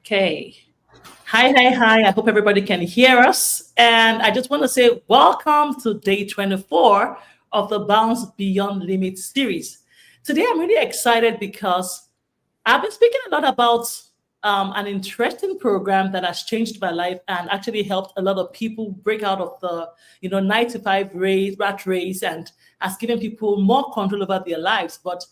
Okay. Hi. I hope everybody can hear us. And I just want to say welcome to day 24 of the Bounce Beyond Limits series. Today, I'm really excited because I've been speaking a lot about an interesting program that has changed my life and actually helped a lot of people break out of the 9 to 5 rat race and has given people more control over their lives. But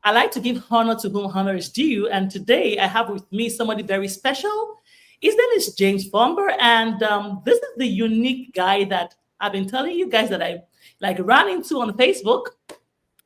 I like to give honor to whom honor is due. And today I have with me somebody very special. His name is James Bomber. And this is the unique guy that I've been telling you guys that I like ran into on Facebook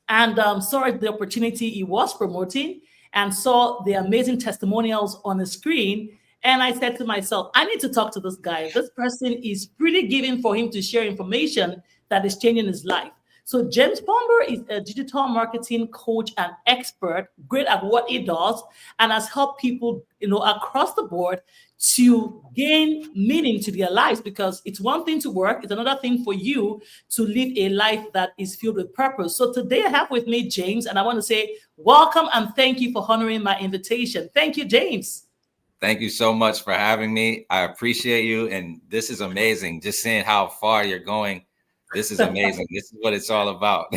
and saw the opportunity he was promoting and saw the amazing testimonials on the screen. And I said to myself, I need to talk to this guy. This person is really giving for him to share information that is changing his life. So James Bomber is a digital marketing coach and expert, great at what he does, and has helped people, across the board to gain meaning to their lives, because it's one thing to work, it's another thing for you to live a life that is filled with purpose. So today I have with me James, and I want to say welcome and thank you for honoring my invitation. Thank you, James. Thank you so much for having me. I appreciate you. And this is amazing. Just seeing how far you're going. This is amazing. This is what it's all about.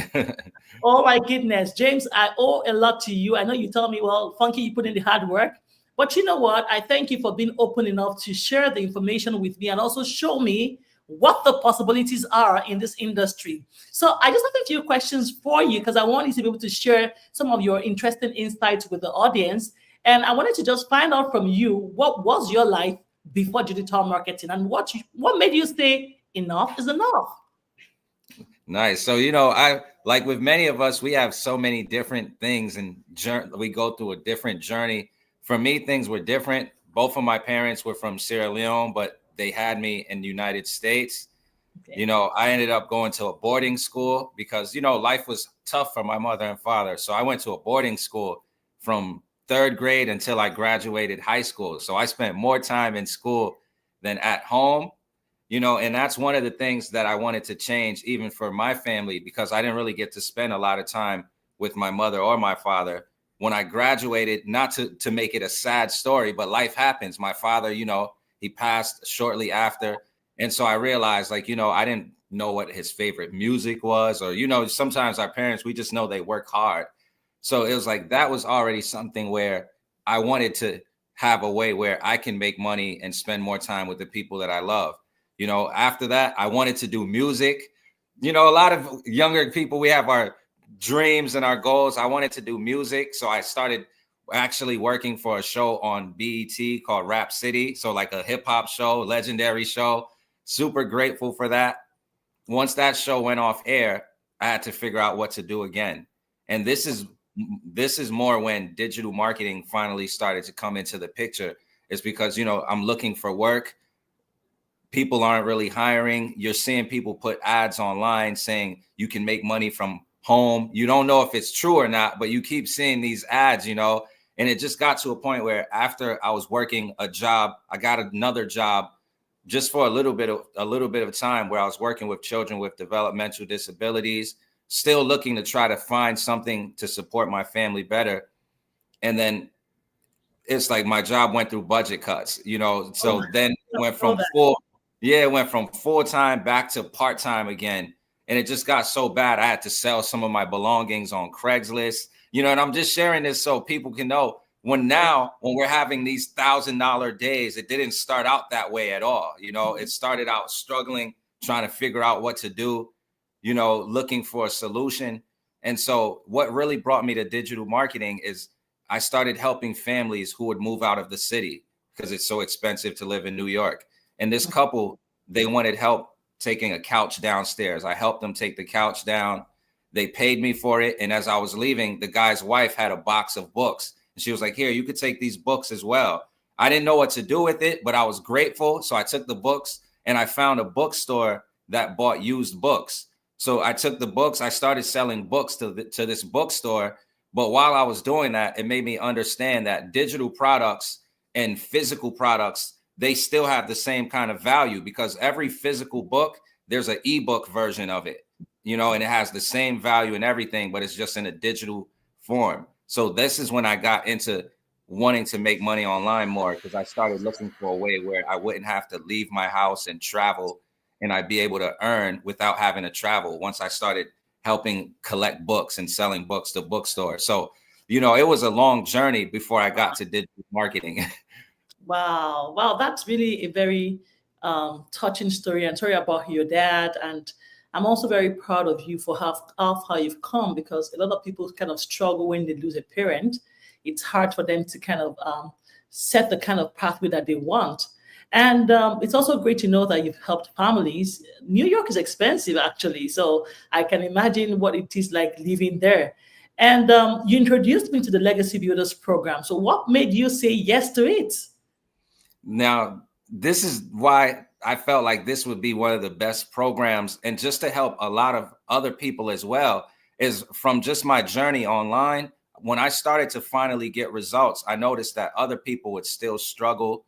Oh my goodness, James, I owe a lot to you. I know you tell me, well, Funky, you put in the hard work. But you know what? I thank you for being open enough to share the information with me and also show me what the possibilities are in this industry. So I just have a few questions for you because I want you to be able to share some of your interesting insights with the audience. And I wanted to just find out from you, what was your life before digital marketing and what made you say enough is enough? Nice. So, I like with many of us, we have so many different things and we go through a different journey. For me, things were different. Both of my parents were from Sierra Leone, but they had me in the United States. Okay. I ended up going to a boarding school because, life was tough for my mother and father. So I went to a boarding school from 3rd grade until I graduated high school. So I spent more time in school than at home. And that's one of the things that I wanted to change, even for my family, because I didn't really get to spend a lot of time with my mother or my father. When I graduated, not to make it a sad story, but life happens. My father, he passed shortly after. And so I realized, I didn't know what his favorite music was, or, sometimes our parents, we just know they work hard. So it was like, that was already something where I wanted to have a way where I can make money and spend more time with the people that I love. After that, I wanted to do music. A lot of younger people, we have our dreams and our goals. I wanted to do music. So I started actually working for a show on BET called Rap City. So like a hip hop show, legendary show. Super grateful for that. Once that show went off air, I had to figure out what to do again. And this is more when digital marketing finally started to come into the picture. It's because, I'm looking for work. People aren't really hiring. You're seeing people put ads online saying you can make money from home. You don't know if it's true or not, but you keep seeing these ads, and it just got to a point where after I was working a job, I got another job just for a little bit of time where I was working with children with developmental disabilities, still looking to try to find something to support my family better. And then it's like my job went through budget cuts, so then it went from full-time back to part-time again. And it just got so bad. I had to sell some of my belongings on Craigslist, and I'm just sharing this so people can know when we're having these $1,000 days, it didn't start out that way at all. It started out struggling, trying to figure out what to do, looking for a solution. And so what really brought me to digital marketing is I started helping families who would move out of the city because it's so expensive to live in New York. And this couple, they wanted help taking a couch downstairs. I helped them take the couch down. They paid me for it. And as I was leaving, the guy's wife had a box of books And she was like, here, you could take these books as well. I didn't know what to do with it, but I was grateful. So I took the books and I found a bookstore that bought used books. So I took the books, I started selling books to this bookstore. But while I was doing that, it made me understand that digital products and physical products, they still have the same kind of value, because every physical book, there's an ebook version of it, you know, and it has the same value and everything, but it's just in a digital form. So this is when I got into wanting to make money online more, because I started looking for a way where I wouldn't have to leave my house and travel, and I'd be able to earn without having to travel once I started helping collect books and selling books to bookstores. So, you know, it was a long journey before I got to digital marketing. Wow. Wow. That's really a very touching story, and sorry about your dad. And I'm also very proud of you for how far you've come, because a lot of people kind of struggle when they lose a parent. It's hard for them to kind of set the kind of pathway that they want. And it's also great to know that you've helped families. New York is expensive, actually. So I can imagine what it is like living there. And you introduced me to the Legacy Builders program. So what made you say yes to it? Now, this is why I felt like this would be one of the best programs, and just to help a lot of other people as well, is from just my journey online. When I started to finally get results, I noticed that other people would still struggle.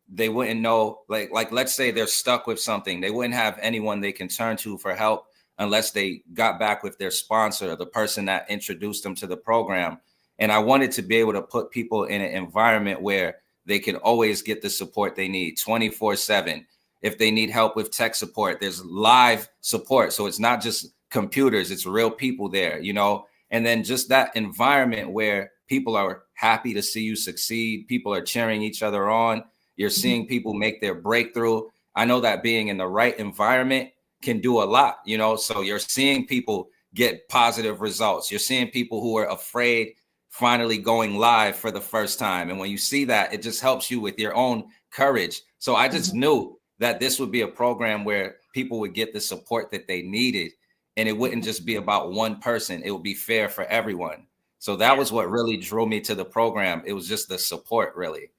They wouldn't know, like let's say they're stuck with something. They wouldn't have anyone they can turn to for help unless they got back with their sponsor, the person that introduced them to the program. And I wanted to be able to put people in an environment where they can always get the support they need 24/7. If they need help with tech support, there's live support. So it's not just computers, it's real people there, you know. And then just that environment where people are happy to see you succeed, people are cheering each other on, you're seeing people make their breakthrough. I know that being in the right environment can do a lot, you know. So you're seeing people get positive results. You're seeing people who are afraid finally going live for the first time. And when you see that, it just helps you with your own courage. So I just knew that this would be a program where people would get the support that they needed. And it wouldn't just be about one person. It would be fair for everyone. So that was what really drew me to the program. It was just the support, really.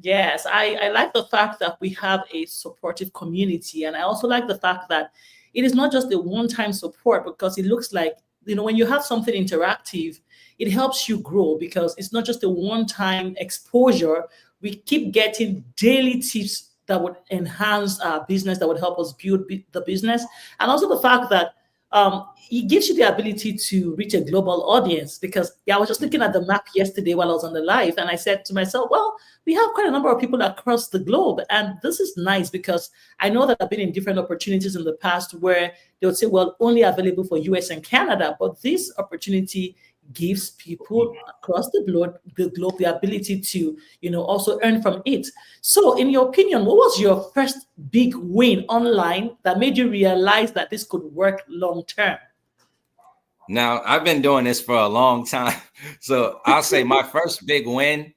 Yes, I like the fact that we have a supportive community. And I also like the fact that it is not just a one-time support, because it looks like, you know, when you have something interactive, it helps you grow, because it's not just a one-time exposure. We keep getting daily tips that would enhance our business, that would help us build the business. And also the fact that it gives you the ability to reach a global audience, because I was just looking at the map yesterday while I was on the live, and I said to myself, well, we have quite a number of people across the globe. And this is nice, because I know that I've been in different opportunities in the past where they would say, well, only available for US and Canada. But this opportunity gives people across the globe the ability to, you know, also earn from it. So in your opinion, what was your first big win online that made you realize that this could work long term? Now, I've been doing this for a long time. So I'll say my first big win,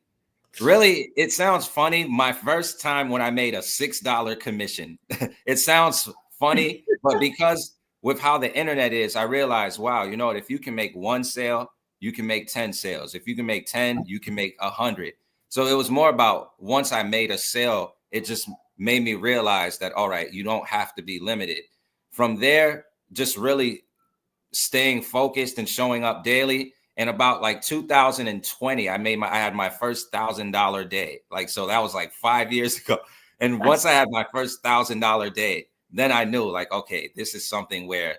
really, it sounds funny. My first time when I made a $6 commission. It sounds funny, but because with how the internet is, I realized, wow, you know what, if you can make one sale, you can make 10 sales. If you can make 10, you can make 100. So it was more about, once I made a sale, it just made me realize that, all right, you don't have to be limited. From there, just really staying focused and showing up daily. And about like 2020, I had my first $1,000 day. Like, so that was like 5 years ago. And once I had my first $1,000 day, then I knew, like, okay, this is something where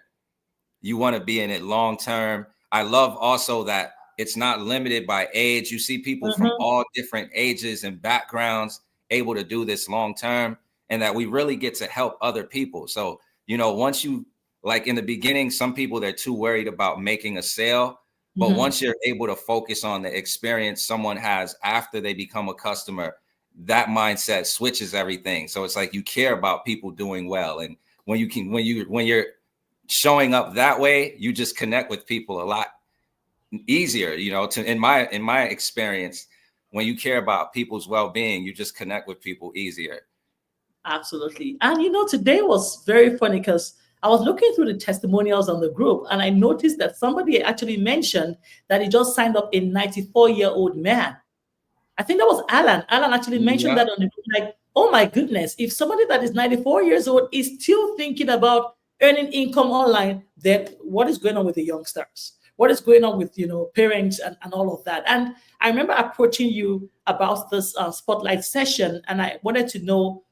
you want to be in it long term. I love also that it's not limited by age. You see people from all different ages and backgrounds able to do this long term, and that we really get to help other people. So, you know, once you, like in the beginning, some people, they're too worried about making a sale. But once you're able to focus on the experience someone has after they become a customer, that mindset switches everything. So it's like you care about people doing well. And when you're showing up that way, you just connect with people a lot easier. You know, in my experience, when you care about people's well-being, you just connect with people easier. Absolutely. And you know, today was very funny because I was looking through the testimonials on the group, and I noticed that somebody actually mentioned that he just signed up a 94-year-old man. I think that was Alan. Alan actually mentioned Yeah. that on the like, oh my goodness, if somebody that is 94 years old is still thinking about earning income online, then what is going on with the youngsters? What is going on with parents and all of that? And I remember approaching you about this spotlight session, and I wanted to know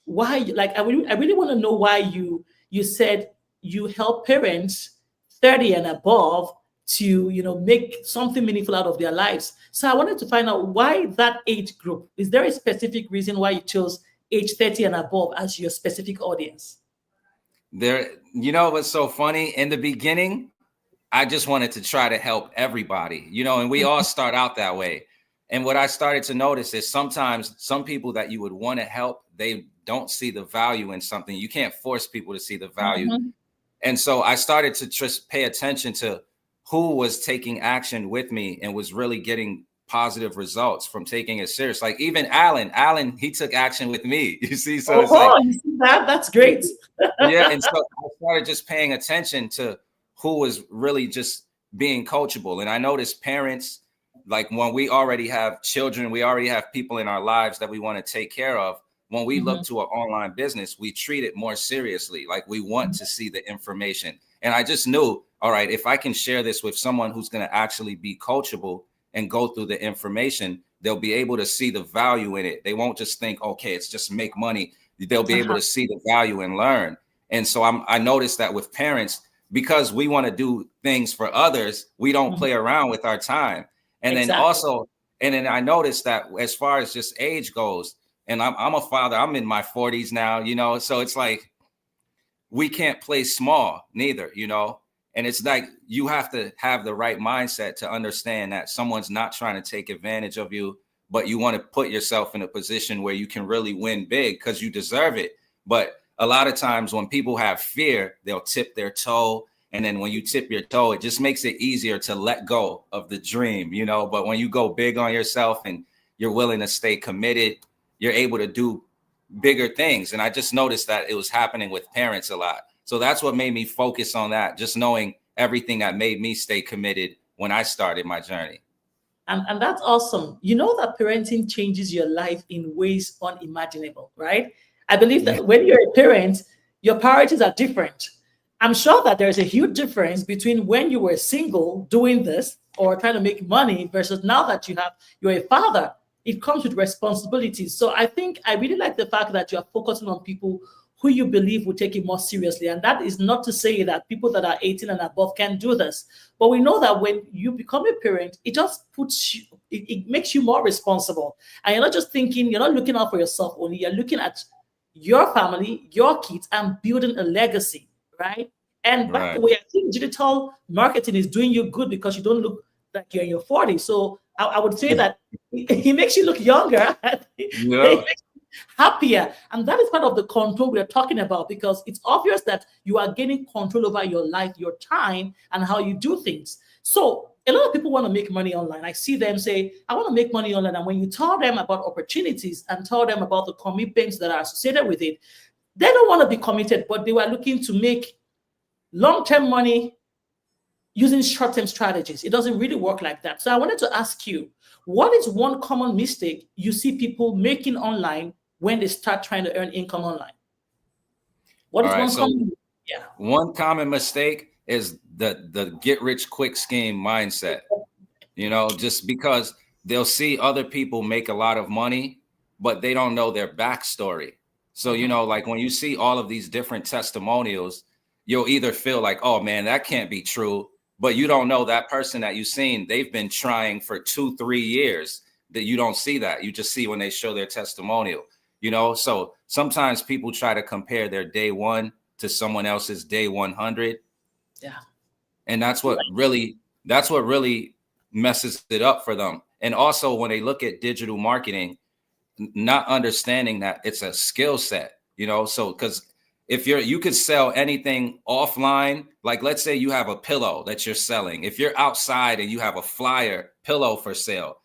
why. Like, I really want to know why you said you help parents 30 and above to make something meaningful out of their lives. So I wanted to find out why that age group. Is there a specific reason why you chose age 30 and above as your specific audience? What's so funny? In the beginning, I just wanted to try to help everybody, and we all start out that way. And what I started to notice is sometimes some people that you would want to help, they don't see the value in something. You can't force people to see the value. Mm-hmm. And so I started to just pay attention to who was taking action with me and was really getting positive results from taking it serious. Like even Alan, he took action with me. You see, so it's like, you see that? That's great. yeah. And so I started just paying attention to who was really just being coachable. And I noticed parents, like when we already have children, we already have people in our lives that we want to take care of. When we look to an online business, we treat it more seriously. Like we want to see the information. And I just knew, all right, if I can share this with someone who's going to actually be coachable and go through the information, they'll be able to see the value in it. They won't just think, okay, it's just make money. They'll be able to see the value and learn. And so I noticed that with parents, because we want to do things for others, we don't play around with our time. And then I noticed that as far as just age goes, and I'm a father, I'm in my 40s now, so it's like, we can't play small neither, and it's like, you have to have the right mindset to understand that someone's not trying to take advantage of you, but you want to put yourself in a position where you can really win big because you deserve it. But a lot of times when people have fear, they'll tip their toe. And then when you tip your toe, it just makes it easier to let go of the dream, but when you go big on yourself and you're willing to stay committed, you're able to do bigger things. And I just noticed that it was happening with parents a lot. So that's what made me focus on that, just knowing everything that made me stay committed when I started my journey. And that's awesome. You know that parenting changes your life in ways unimaginable, right? I believe that when you're a parent, your priorities are different. I'm sure that there's a huge difference between when you were single doing this or trying to make money versus now that you're a father. It comes with responsibilities. So I think I really like the fact that you are focusing on people who you believe will take it more seriously. And that is not to say that people that are 18 and above can do this. But we know that when you become a parent, it just puts you, it makes you more responsible. And you're not just thinking, you're not looking out for yourself only, you're looking at your family, your kids, and building a legacy, right? And by the way, I think digital marketing is doing you good because you don't look like you're in your 40s. So I would say that he makes you look younger. He makes you happier. And that is part of the control we're talking about, because it's obvious that you are gaining control over your life, your time, and how you do things. So a lot of people want to make money online. I see them say, I want to make money online. And when you tell them about opportunities and tell them about the commitments that are associated with it, they don't want to be committed, but they were looking to make long-term money using short-term strategies. It doesn't really work like that. So I wanted to ask you, what is one common mistake you see people making online when they start trying to earn income online? What is one common? Yeah. One common mistake is the get rich quick scheme mindset. Just because they'll see other people make a lot of money, but they don't know their backstory. So, like when you see all of these different testimonials, you'll either feel like, oh man, that can't be true. But you don't know that person that you've seen, they've been trying for 2-3 years, that you don't see that. You just see when they show their testimonial, So sometimes people try to compare their day one to someone else's day 100. Yeah. And that's what really messes it up for them. And also when they look at digital marketing, not understanding that it's a skill set, so because if you could sell anything offline, like let's say you have a pillow that you're selling. If you're outside and you have a flyer pillow for sale,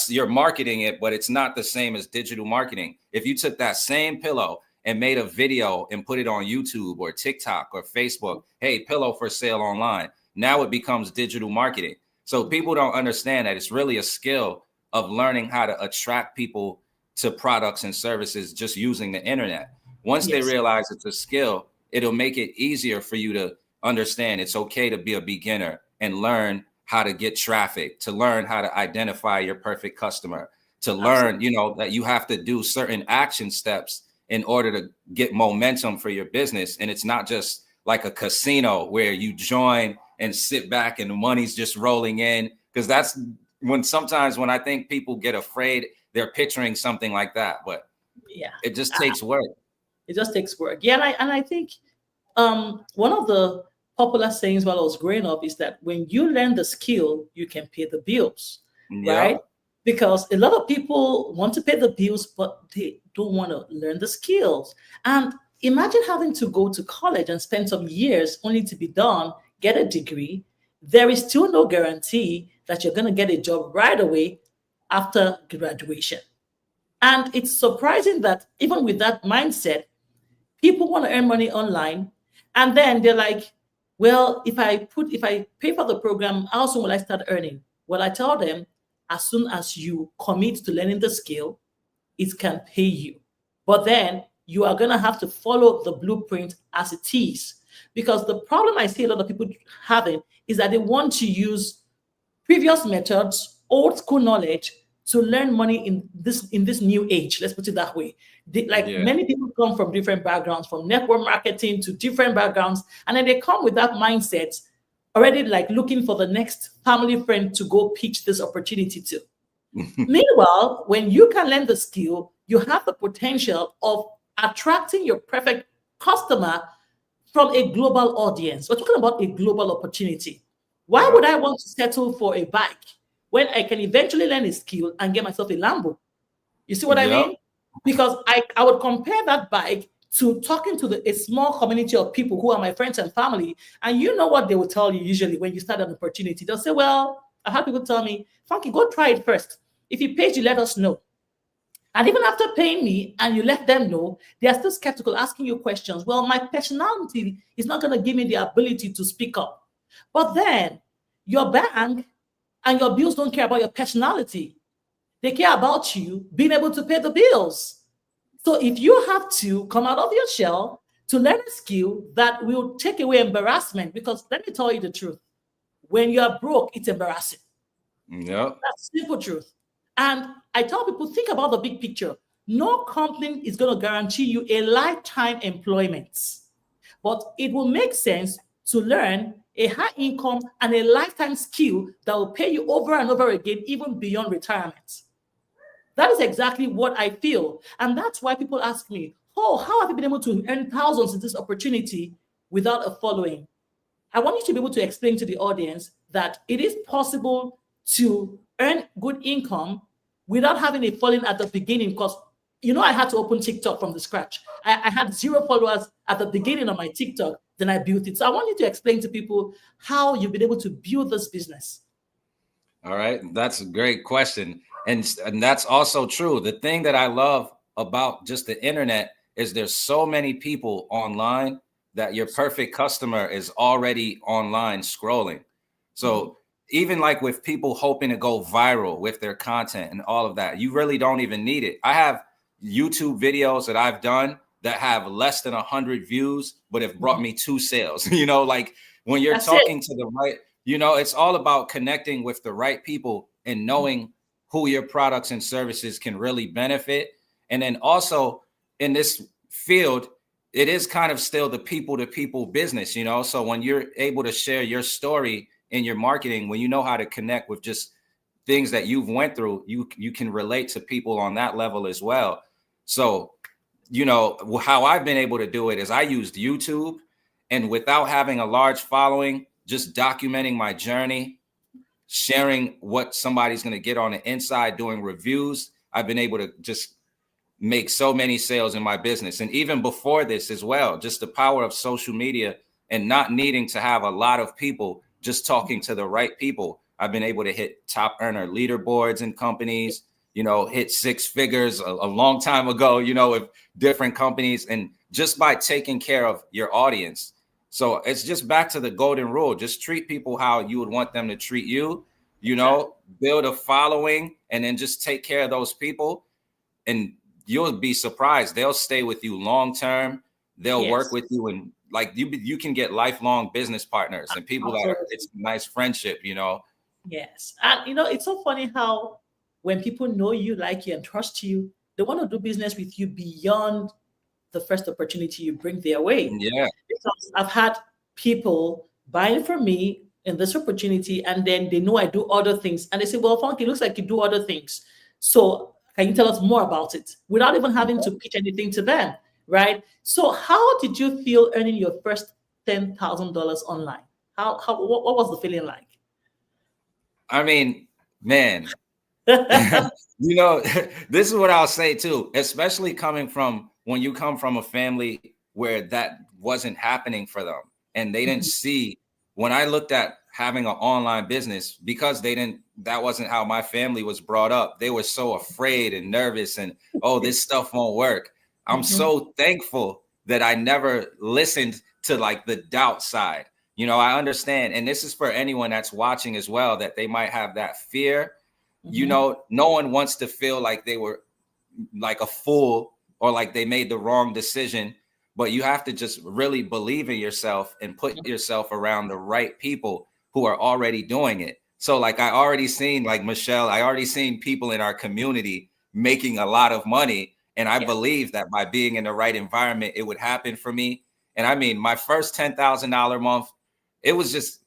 you're marketing it, but it's not the same as digital marketing. If you took that same pillow and made a video and put it on YouTube or TikTok or Facebook, hey, pillow for sale online, now it becomes digital marketing. So people don't understand that it's really a skill of learning how to attract people to products and services just using the internet. Once they realize it's a skill, it'll make it easier for you to understand it's okay to be a beginner and learn how to get traffic, to learn how to identify your perfect customer, to learn, you know, that you have to do certain action steps in order to get momentum for your business. And it's not just like a casino where you join and sit back and the money's just rolling in. Because that's when sometimes when I think people get afraid, they're picturing something like that. But it just takes work. It just takes work. Yeah, and I think one of the popular sayings while I was growing up is that when you learn the skill, you can pay the bills, right? Because a lot of people want to pay the bills, but they don't want to learn the skills. And imagine having to go to college and spend some years only to be done, get a degree. There is still no guarantee that you're going to get a job right away after graduation. And it's surprising that even with that mindset, people want to earn money online. And then they're like, well, if I pay for the program, how soon will I start earning? Well, I tell them, as soon as you commit to learning the skill, it can pay you. But then you are going to have to follow the blueprint as it is. Because the problem I see a lot of people having is that they want to use previous methods, old school knowledge, to learn money in this new age. Let's put it that way. Many people come from different backgrounds, from network marketing to different backgrounds, and then they come with that mindset already, like looking for the next family friend to go pitch this opportunity to. Meanwhile, when you can learn the skill, you have the potential of attracting your perfect customer from a global audience. We're talking about a global opportunity. Why would I want to settle for a bike when I can eventually learn a skill and get myself a Lambo? You see what I mean? Because I would compare that bike to talking to a small community of people who are my friends and family. And you know what they will tell you usually when you start an opportunity. They'll say, well, I've had people tell me, Funky, go try it first. If it pays you, let us know. And even after paying me and you let them know, they are still skeptical, asking you questions. Well, my personality is not going to give me the ability to speak up. But then your bank and your bills don't care about your personality. They care about you being able to pay the bills. So if you have to come out of your shell to learn a skill that will take away embarrassment, because let me tell you the truth, when you are broke, it's embarrassing. That's the simple truth. And I tell people, think about the big picture. No company is going to guarantee you a lifetime employment, but it will make sense to learn a high income and a lifetime skill that will pay you over and over again, even beyond retirement. That is exactly what I feel. And that's why people ask me, oh, how have you been able to earn thousands in this opportunity without a following? I want you to be able to explain to the audience that it is possible to earn good income without having a following at the beginning, because I had to open TikTok from the scratch. I had 0 followers at the beginning of my TikTok, then I built it. So I want you to explain to people how you've been able to build this business. All right, that's a great question. And that's also true. The thing that I love about just the internet is there's so many people online that your perfect customer is already online scrolling. So even like with people hoping to go viral with their content and all of that, you really don't even need it. I have YouTube videos that I've done that have less than 100 views, but have brought me 2 sales. Like when you're talking to the right, it's all about connecting with the right people and knowing who your products and services can really benefit. And then also in this field, it is kind of still the people to people business, so when you're able to share your story in your marketing, when you know how to connect with just things that you've went through, you can relate to people on that level as well. So, how I've been able to do it is I used YouTube, and without having a large following, just documenting my journey, sharing what somebody's going to get on the inside, doing reviews, I've been able to just make so many sales in my business. And even before this as well, just the power of social media and not needing to have a lot of people, just talking to the right people. I've been able to hit top earner leaderboards in companies, hit 6 figures a long time ago, with different companies, and just by taking care of your audience. So it's just back to the golden rule. Just treat people how you would want them to treat you, build a following, and then just take care of those people, and you'll be surprised. They'll stay with you long term. They'll work with you, and like you can get lifelong business partners and people that it's a nice friendship, you know. Yes. And you know, it's so funny how when people know you, like you, and trust you, they want to do business with you beyond the first opportunity you bring their way. Yeah. Because I've had people buying from me in this opportunity, and then they know I do other things. And they say, well, Funky, it looks like you do other things. So can you tell us more about it? Without even having to pitch anything to them, right? So how did you feel earning your first $10,000 online? What was the feeling like? I mean, man, you know, this is what I'll say too, especially coming from when you come from a family where that wasn't happening for them and they didn't see. When I looked at having an online business, because that wasn't how my family was brought up. They were so afraid and nervous and, oh, this stuff won't work. I'm so thankful that I never listened to like the doubt side. You know, I understand. And this is for anyone that's watching as well, that they might have that fear. You know, no one wants to feel like they were like a fool or like they made the wrong decision, but you have to just really believe in yourself and put yourself around the right people who are already doing it. So like I already seen, like Michelle, I already seen people in our community making a lot of money. And I believe that by being in the right environment, it would happen for me. And I mean, my first $10,000 month, it was just,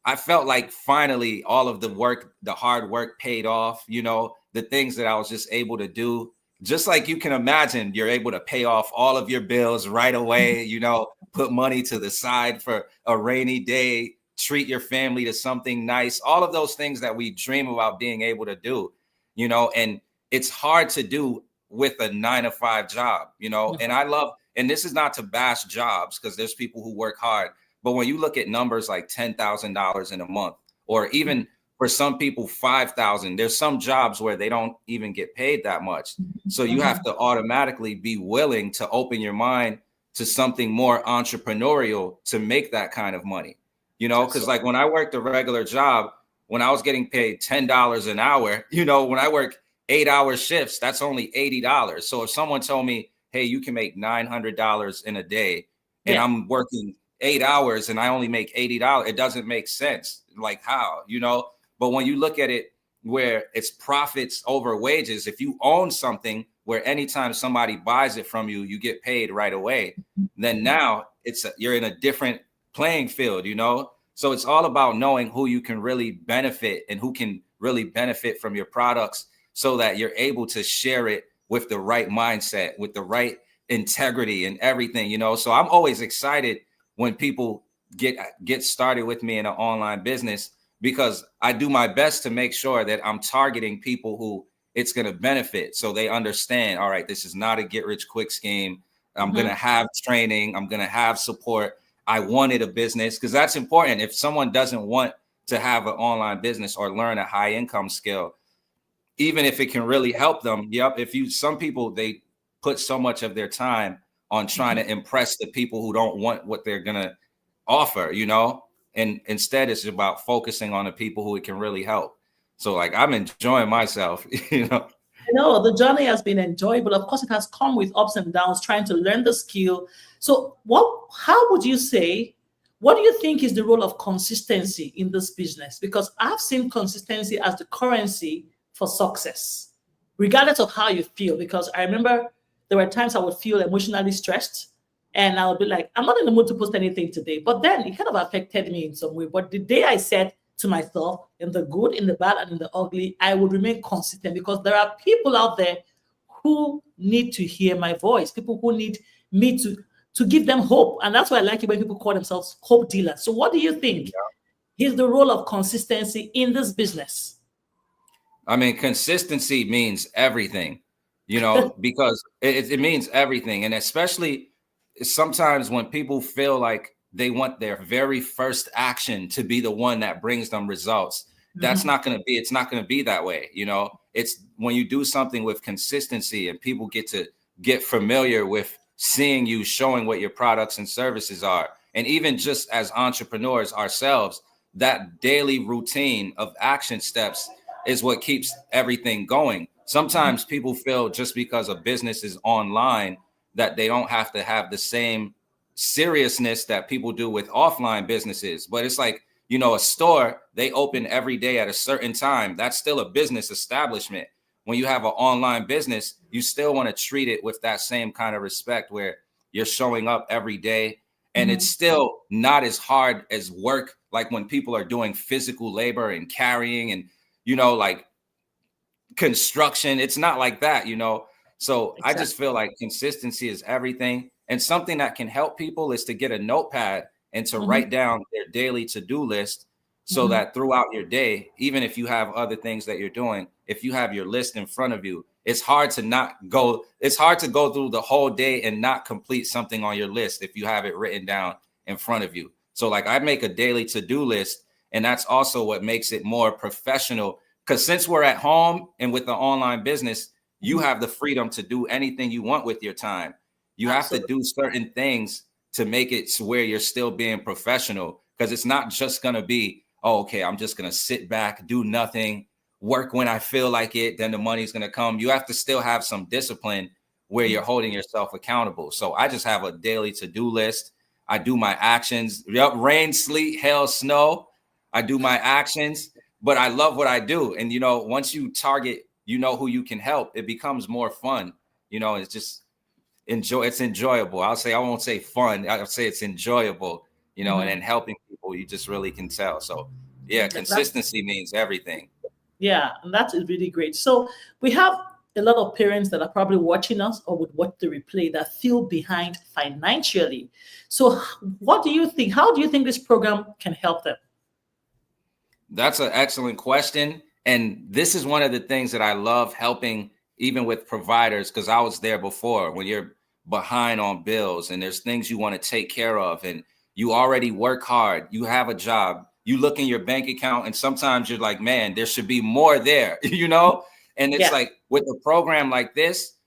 I felt like finally all of the work, the hard work paid off, you know, the things that I was just able to do. Just like you can imagine, you're able to pay off all of your bills right away, you know, put money to the side for a rainy day, treat your family to something nice, all of those things that we dream about being able to do, you know, and it's hard to do with a 9-to-5 job, you know, and I love, and this is not to bash jobs because there's people who work hard, but when you look at numbers like $10,000 in a month, or even for some people, 5,000, there's some jobs where they don't even get paid that much. So you have to automatically be willing to open your mind to something more entrepreneurial to make that kind of money, you know, because like when I worked a regular job, when I was getting paid $10 an hour, you know, when I work 8-hour shifts, that's only $80. So if someone told me, hey, you can make $900 in a day and I'm working 8 hours and I only make $80, it doesn't make sense. Like how, you know? But when you look at it where it's profits over wages, if you own something where anytime somebody buys it from you, you get paid right away, then now you're in a different playing field, you know? So it's all about knowing who you can really benefit and who can really benefit from your products so that you're able to share it with the right mindset, with the right integrity and everything, you know? So I'm always excited when people get started with me in an online business, because I do my best to make sure that I'm targeting people who it's going to benefit. So they understand, all right, this is not a get rich quick scheme. I'm going to have training. I'm going to have support. I wanted a business, because that's important. If someone doesn't want to have an online business or learn a high income skill, even if it can really help them. Some people, they put so much of their time on trying to impress the people who don't want what they're going to offer, you know? And instead it's about focusing on the people who it can really help. So like, I'm enjoying myself, you know? No, the journey has been enjoyable. Of course, it has come with ups and downs, trying to learn the skill. So how would you say, what do you think is the role of consistency in this business? Because I've seen consistency as the currency for success, regardless of how you feel. Because I remember there were times I would feel emotionally stressed and I would be like, I'm not in the mood to post anything today. But then it kind of affected me in some way. But the day I said to myself, in the good, in the bad, and in the ugly, I would remain consistent, because there are people out there who need to hear my voice, people who need me to give them hope. And that's why I like it when people call themselves hope dealers. So what do you think is the role of consistency in this business? I mean, consistency means everything, you know, because it means everything. And especially sometimes when people feel like they want their very first action to be the one that brings them results, that's not going to be, it's not going to be that way. You know, it's when you do something with consistency and people get familiar with seeing you, showing what your products and services are. And even just as entrepreneurs ourselves, that daily routine of action steps is what keeps everything going. Sometimes people feel just because a business is online that they don't have to have the same seriousness that people do with offline businesses. But it's like, you know, a store, they open every day at a certain time. That's still a business establishment. When you have an online business, you still want to treat it with that same kind of respect where you're showing up every day. And it's still not as hard as work, like when people are doing physical labor and carrying and, you know, like construction. It's not like that, you know. So I just feel like consistency is everything. And something that can help people is to get a notepad and to write down their daily to-do list so that throughout your day, even if you have other things that you're doing, if you have your list in front of you, it's hard to go through the whole day and not complete something on your list if you have it written down in front of you. So like I make a daily to-do list, and that's also what makes it more professional. Because since we're at home and with the online business, you have the freedom to do anything you want with your time. You have to do certain things to make it to where you're still being professional, because it's not just going to be, oh, okay, I'm just going to sit back, do nothing, work when I feel like it, then the money's going to come. You have to still have some discipline where you're holding yourself accountable. So I just have a daily to-do list. I do my actions. Yep, rain, sleet, hail, snow. I do my actions, but I love what I do. And, you know, once you target, you know, who you can help, it becomes more fun. You know, it's just it's enjoyable. I won't say fun. I'll say it's enjoyable, you know, and then helping people, you just really can tell. So yeah, consistency means everything. Yeah, and that is really great. So we have a lot of parents that are probably watching us or would watch the replay that feel behind financially. So what do you think? How do you think this program can help them? That's an excellent question. And this is one of the things that I love helping, even with providers, because I was there before. When you're behind on bills and there's things you want to take care of and you already work hard, you have a job, you look in your bank account and sometimes you're like, man, there should be more there, you know? And it's like with a program like this,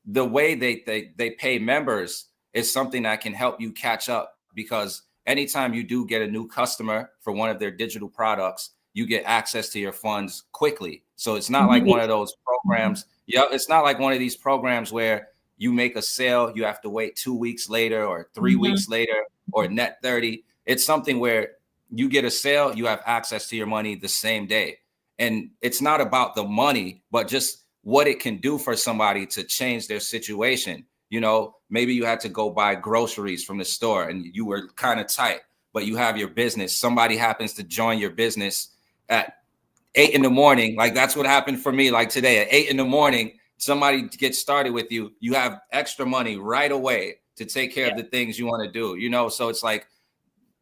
the way they pay members is something that can help you catch up, because anytime you do get a new customer for one of their digital products, you get access to your funds quickly. So it's not like one of those programs. Yeah, it's not like one of these programs where you make a sale, you have to wait 2 weeks later or 3 weeks later or net 30. It's something where you get a sale, you have access to your money the same day. And it's not about the money, but just what it can do for somebody to change their situation. You know, maybe you had to go buy groceries from the store and you were kind of tight, but you have your business. Somebody happens to join your business at 8 in the morning. Like that's what happened for me. Like today at 8 in the morning, somebody gets started with you. You have extra money right away to take care of the things you want to do, you know? So it's like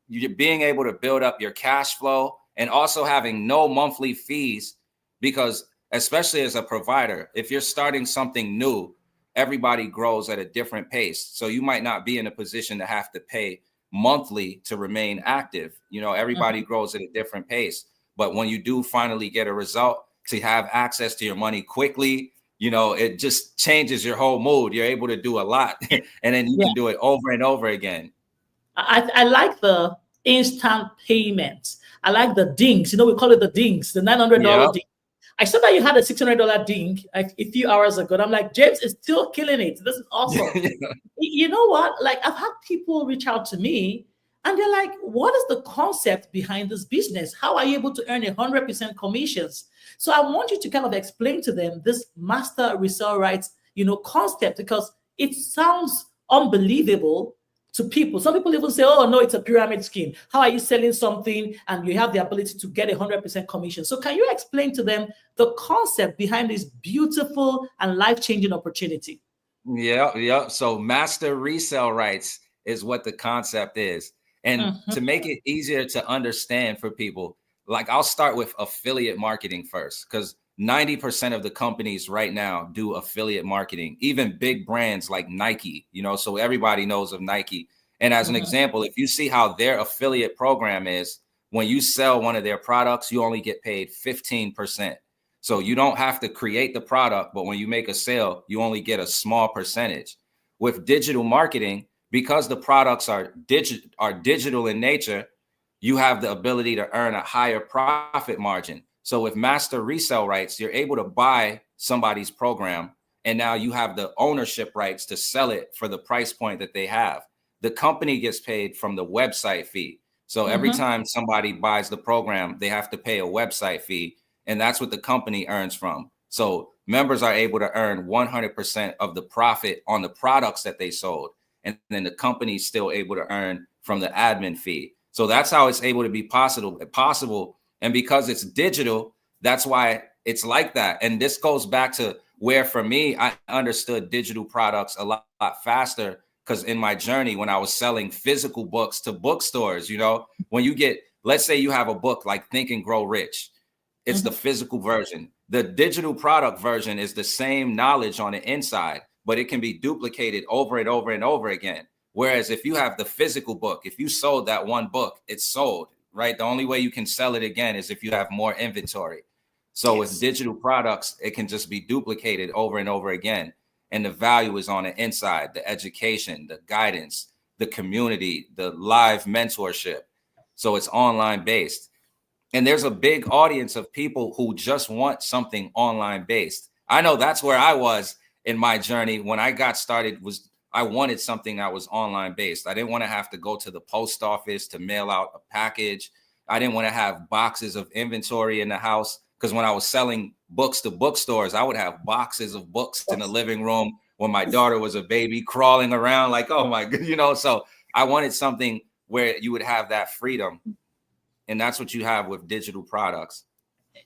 you're being able to build up your cash flow and also having no monthly fees, because especially as a provider, if you're starting something new, everybody grows at a different pace. So you might not be in a position to have to pay monthly to remain active. You know, everybody grows at a different pace. But when you do finally get a result, to have access to your money quickly, you know, it just changes your whole mood. You're able to do a lot and then you can do it over and over again. I like the instant payments. I like the dings. You know, we call it the dings, the $900 ding. I saw that you had a $600 ding like a few hours ago. And I'm like, James is still killing it. This is awesome. You know what? Like I've had people reach out to me and they're like, what is the concept behind this business? How are you able to earn 100% commissions? So I want you to kind of explain to them this master resale rights, you know, concept, because it sounds unbelievable to people. Some people even say, oh, no, it's a pyramid scheme. How are you selling something and you have the ability to get 100% commission? So can you explain to them the concept behind this beautiful and life-changing opportunity? Yeah. So master resale rights is what the concept is. And to make it easier to understand for people, like I'll start with affiliate marketing first, because 90% of the companies right now do affiliate marketing, even big brands like Nike, you know, so everybody knows of Nike. And as an example, if you see how their affiliate program is, when you sell one of their products, you only get paid 15%. So you don't have to create the product, but when you make a sale, you only get a small percentage. With digital marketing, because the products are digital in nature, you have the ability to earn a higher profit margin. So with master resale rights, you're able to buy somebody's program, and now you have the ownership rights to sell it for the price point that they have. The company gets paid from the website fee. So every time somebody buys the program, they have to pay a website fee, and that's what the company earns from. So members are able to earn 100% of the profit on the products that they sold. And then the company's still able to earn from the admin fee. So that's how it's able to be possible. And because it's digital, that's why it's like that. And this goes back to where, for me, I understood digital products a lot faster, because in my journey, when I was selling physical books to bookstores, when you get, let's say you have a book like Think and Grow Rich, it's the physical version. The digital product version is the same knowledge on the inside, but it can be duplicated over and over and over again. Whereas if you have the physical book, if you sold that one book, it's sold, right? The only way you can sell it again is if you have more inventory. So with digital products, it can just be duplicated over and over again. And the value is on the inside, the education, the guidance, the community, the live mentorship. So it's online based. And there's a big audience of people who just want something online based. I know that's where I was in my journey when I got started. I wanted something that was online based. I didn't want to have to go to the post office to mail out a package. I didn't want to have boxes of inventory in the house, because when I was selling books to bookstores, I would have boxes of books in the living room when my daughter was a baby, crawling around like, oh my God, so I wanted something where you would have that freedom. And that's what you have with digital products.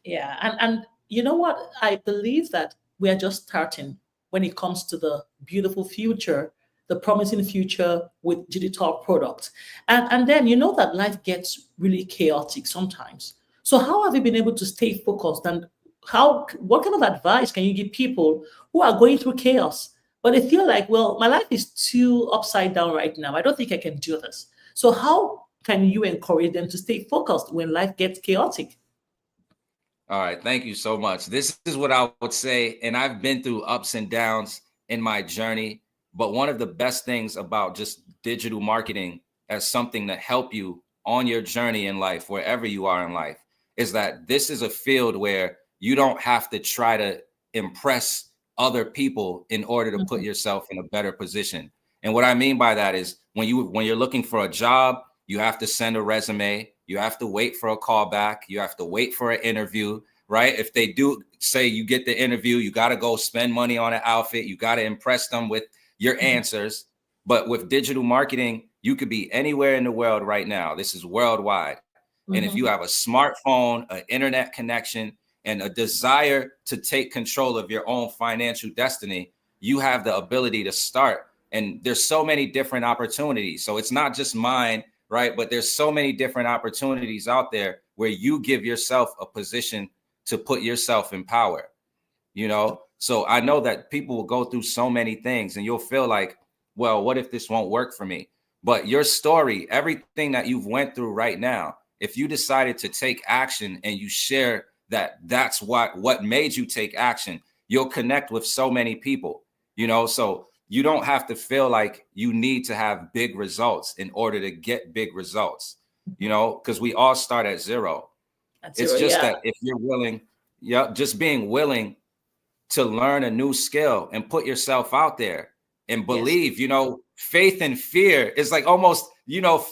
Yeah. And you know what? I believe that we are just starting when it comes to the beautiful future, the promising future with digital products. And then you know that life gets really chaotic sometimes. So how have you been able to stay focused, and what kind of advice can you give people who are going through chaos, but they feel like, well, my life is too upside down right now. I don't think I can do this. So how can you encourage them to stay focused when life gets chaotic? All right. Thank you so much. This is what I would say. And I've been through ups and downs in my journey. But one of the best things about just digital marketing as something to help you on your journey in life, wherever you are in life, is that this is a field where you don't have to try to impress other people in order to put yourself in a better position. And what I mean by that is when you're looking for a job, you have to send a resume. You have to wait for a call back. You have to wait for an interview, right? If they do say you get the interview, you got to go spend money on an outfit. You got to impress them with your answers. But with digital marketing, you could be anywhere in the world right now. This is worldwide. And if you have a smartphone, an internet connection, and a desire to take control of your own financial destiny, you have the ability to start. And there's so many different opportunities. So it's not just mine, right? But there's so many different opportunities out there where you give yourself a position to put yourself in power, So I know that people will go through so many things and you'll feel like, well, what if this won't work for me? But your story, everything that you've went through right now, if you decided to take action and you share that's what made you take action, you'll connect with so many people, so you don't have to feel like you need to have big results in order to get big results, because we all start at zero. It's just that if you're willing, just being willing to learn a new skill and put yourself out there and believe, faith and fear is like almost,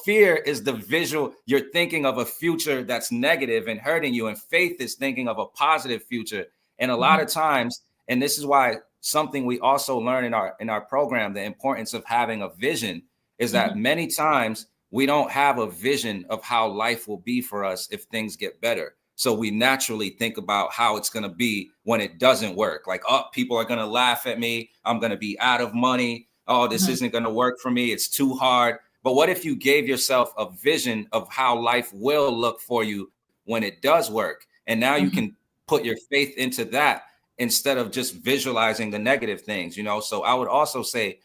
fear is the visual. You're thinking of a future that's negative and hurting you. And faith is thinking of a positive future. And a lot of times, and this is why something we also learn in our program, the importance of having a vision, is that many times we don't have a vision of how life will be for us if things get better. So we naturally think about how it's going to be when it doesn't work. Like, oh, people are going to laugh at me. I'm going to be out of money. Oh, this isn't going to work for me. It's too hard. But what if you gave yourself a vision of how life will look for you when it does work? And now you can put your faith into that instead of just visualizing the negative things, So I would also say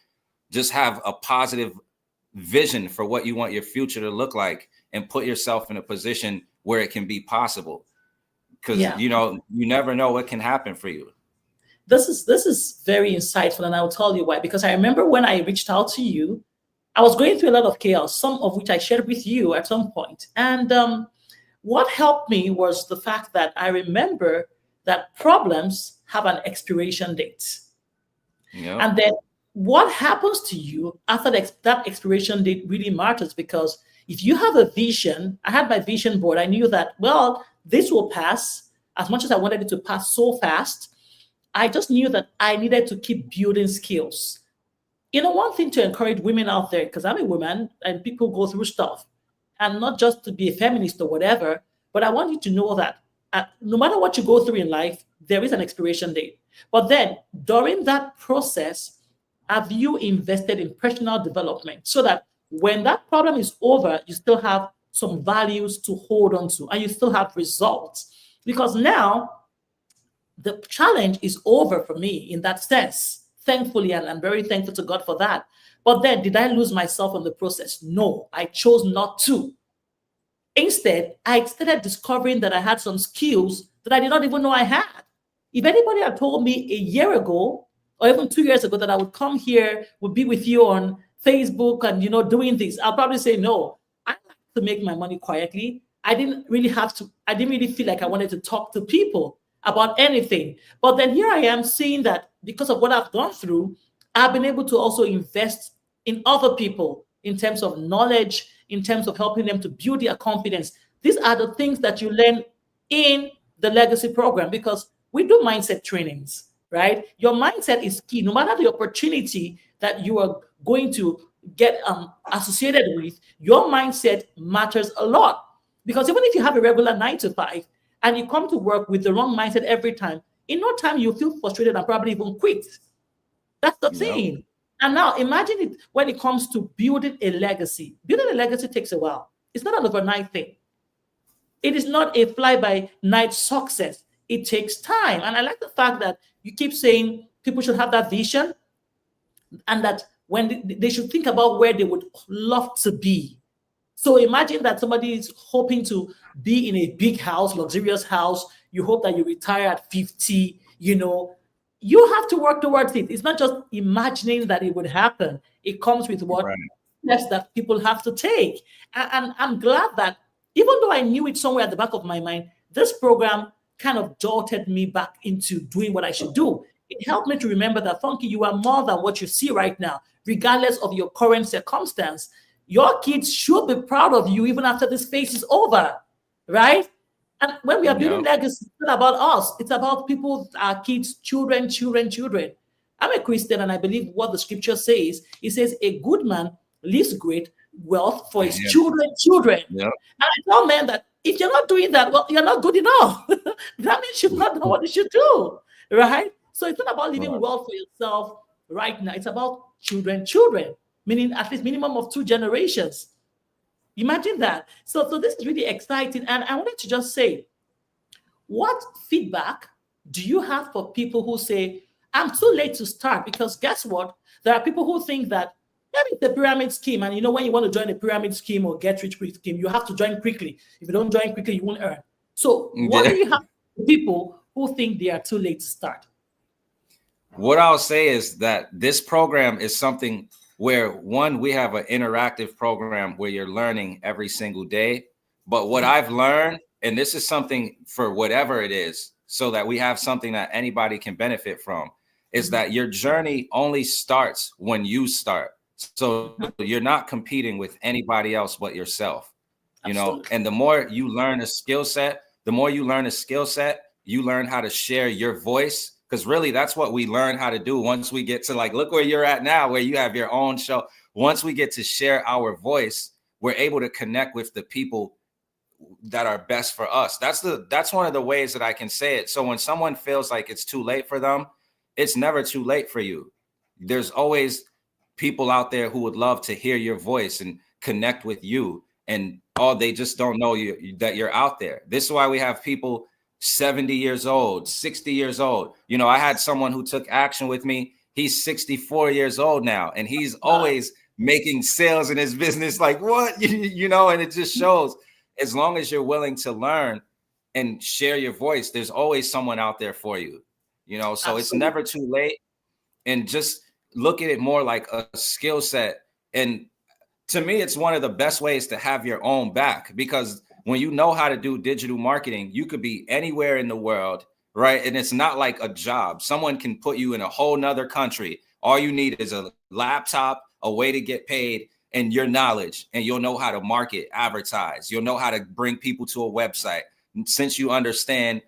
just have a positive vision for what you want your future to look like and put yourself in a position where it can be possible. Because, you never know what can happen for you. This is very insightful, and I'll tell you why. Because I remember when I reached out to you, I was going through a lot of chaos, some of which I shared with you at some point. And what helped me was the fact that I remember that problems have an expiration date. Yep. And then what happens to you after that expiration date really matters, because if you have a vision, I had my vision board, I knew that, well, this will pass. As much as I wanted it to pass so fast, I just knew that I needed to keep building skills. One thing to encourage women out there, because I'm a woman and people go through stuff, and not just to be a feminist or whatever, but I want you to know that no matter what you go through in life, there is an expiration date. But then during that process, have you invested in personal development so that when that problem is over, you still have some values to hold on to and you still have results? Because now the challenge is over for me in that sense, thankfully, and I'm very thankful to God for that. But then, did I lose myself in the process? No, I chose not to. Instead, I started discovering that I had some skills that I did not even know I had. If anybody had told me a year ago or even 2 years ago that I would come here, would be with you on Facebook and doing this, I'll probably say no. I like to make my money quietly. I didn't really feel like I wanted to talk to people about anything. But then here I am seeing that because of what I've gone through, I've been able to also invest in other people in terms of knowledge, in terms of helping them to build their confidence. These are the things that you learn in the legacy program, because we do mindset trainings, right? Your mindset is key. No matter the opportunity that you are going to get associated with, your mindset matters a lot. Because even if you have a regular 9 to 5 and you come to work with the wrong mindset every time, in no time you feel frustrated and probably even quit. That's the thing. And now imagine it when it comes to building a legacy. Building a legacy takes a while. It's not an overnight thing. It is not a fly-by-night success. It takes time. And I like the fact that you keep saying people should have that vision and that when they should think about where they would love to be. So imagine that somebody is hoping to be in a big house, luxurious house. You hope that you retire at 50, you have to work towards it. It's not just imagining that it would happen. It comes with what steps that people have to take. And I'm glad that even though I knew it somewhere at the back of my mind, this program kind of jolted me back into doing what I should do. It helped me to remember that, Funky, you are more than what you see right now, regardless of your current circumstance. Your kids should be proud of you even after this phase is over, right? And when we are building legacy, it's not about us. It's about people, our kids, children. I'm a Christian and I believe what the scripture says. It says a good man leaves great wealth for his children. And I tell men that if you're not doing that, well, you're not good enough. That means you've not done what you should do, right? So it's not about leaving wealth for yourself right now. It's about children, meaning at least minimum of 2 generations. Imagine that. So this is really exciting. And I wanted to just say, what feedback do you have for people who say, I'm too late to start? Because guess what? There are people who think that maybe it's a pyramid scheme. And when you want to join a pyramid scheme or get rich quick scheme, you have to join quickly. If you don't join quickly, you won't earn. So what do you have for people who think they are too late to start? What I'll say is that this program is something where, one, we have an interactive program where you're learning every single day. But what I've learned, and this is something for whatever it is, so that we have something that anybody can benefit from, is that your journey only starts when you start. So you're not competing with anybody else but yourself, and the more you learn a skill set, you learn how to share your voice. Because really, that's what we learn how to do once we get to, like, look where you're at now, where you have your own show. Once we get to share our voice, we're able to connect with the people that are best for us. That's one of the ways that I can say it. So when someone feels like it's too late for them, it's never too late for you. There's always people out there who would love to hear your voice and connect with you. And they just don't know that you're out there. This is why we have people 70 years old, 60 years old. I had someone who took action with me. He's 64 years old now, and he's always making sales in his business. Like, what? And it just shows, as long as you're willing to learn and share your voice, there's always someone out there for you, so Absolutely. It's never too late. And just look at it more like a skill set. And to me, it's one of the best ways to have your own back, because when you know how to do digital marketing, you could be anywhere in the world, right? And it's not like a job. Someone can put you in a whole nother country. All you need is a laptop, a way to get paid, and your knowledge, and you'll know how to market, advertise. You'll know how to bring people to a website. And since you understand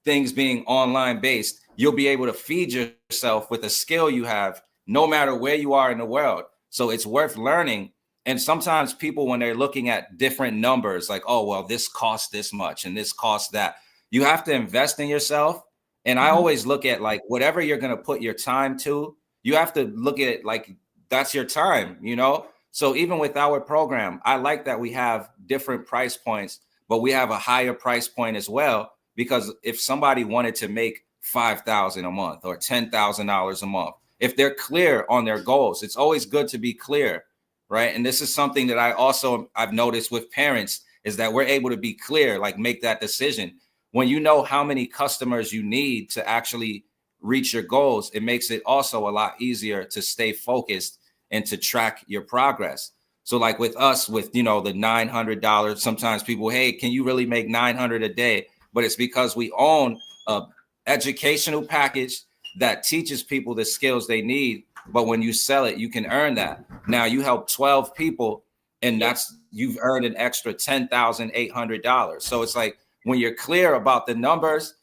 things being online based, you'll be able to feed yourself with a skill you have no matter where you are in the world. So it's worth learning. And sometimes people, when they're looking at different numbers, like, oh, well, this costs this much and this costs that, you have to invest in yourself. And I always look at like whatever you're going to put your time to, you have to look at it like that's your time, you know? So even with our program, I like that we have different price points, but we have a higher price point as well, because if somebody wanted to make $5,000 a month or $10,000 a month, if they're clear on their goals, it's always good to be clear, right? And this is something that I've noticed with parents, is that we're able to be clear, like make that decision. When you know how many customers you need to actually reach your goals, it makes it also a lot easier to stay focused and to track your progress. So like with us, with, you know, the $900, sometimes people, hey, can you really make $900 a day? But it's because we own a educational package that teaches people the skills they need. But when you sell it, you can earn that. Now you help 12 people, and you've earned an extra $10,800. So it's like, when you're clear about the numbers,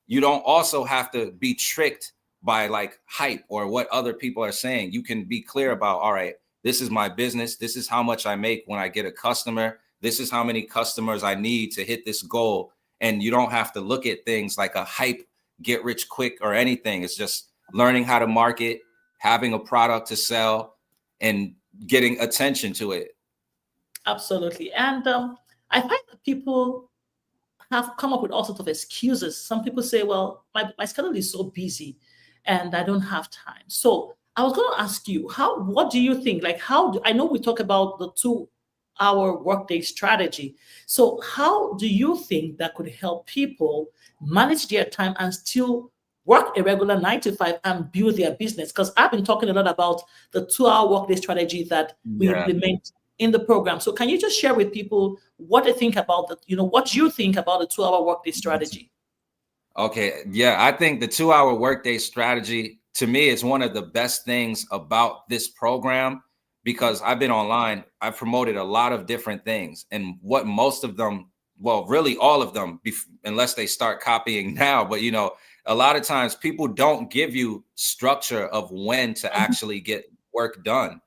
you don't also have to be tricked by like hype or what other people are saying. You can be clear about, all right, this is my business. This is how much I make when I get a customer. This is how many customers I need to hit this goal. And you don't have to look at things like a hype, get rich quick or anything. It's just learning how to market, having a product to sell, and getting attention to it. Absolutely. And I find that people have come up with all sorts of excuses. Some people say, well, my schedule is so busy and I don't have time. So I was going to ask you, what do you think? Like, I know we talk about the 2-hour workday strategy. So how do you think that could help people manage their time and still work a regular 9 to 5 and build their business? Because I've been talking a lot about the 2-hour workday strategy that we implement in the program. So can you just share with people what they think about what you think about the 2-hour workday strategy? Okay. Yeah. I think the 2-hour workday strategy, to me, is one of the best things about this program, because I've been online. I've promoted a lot of different things, and what most of them, well, really all of them, unless they start copying now, but, you know, a lot of times people don't give you structure of when to actually get work done.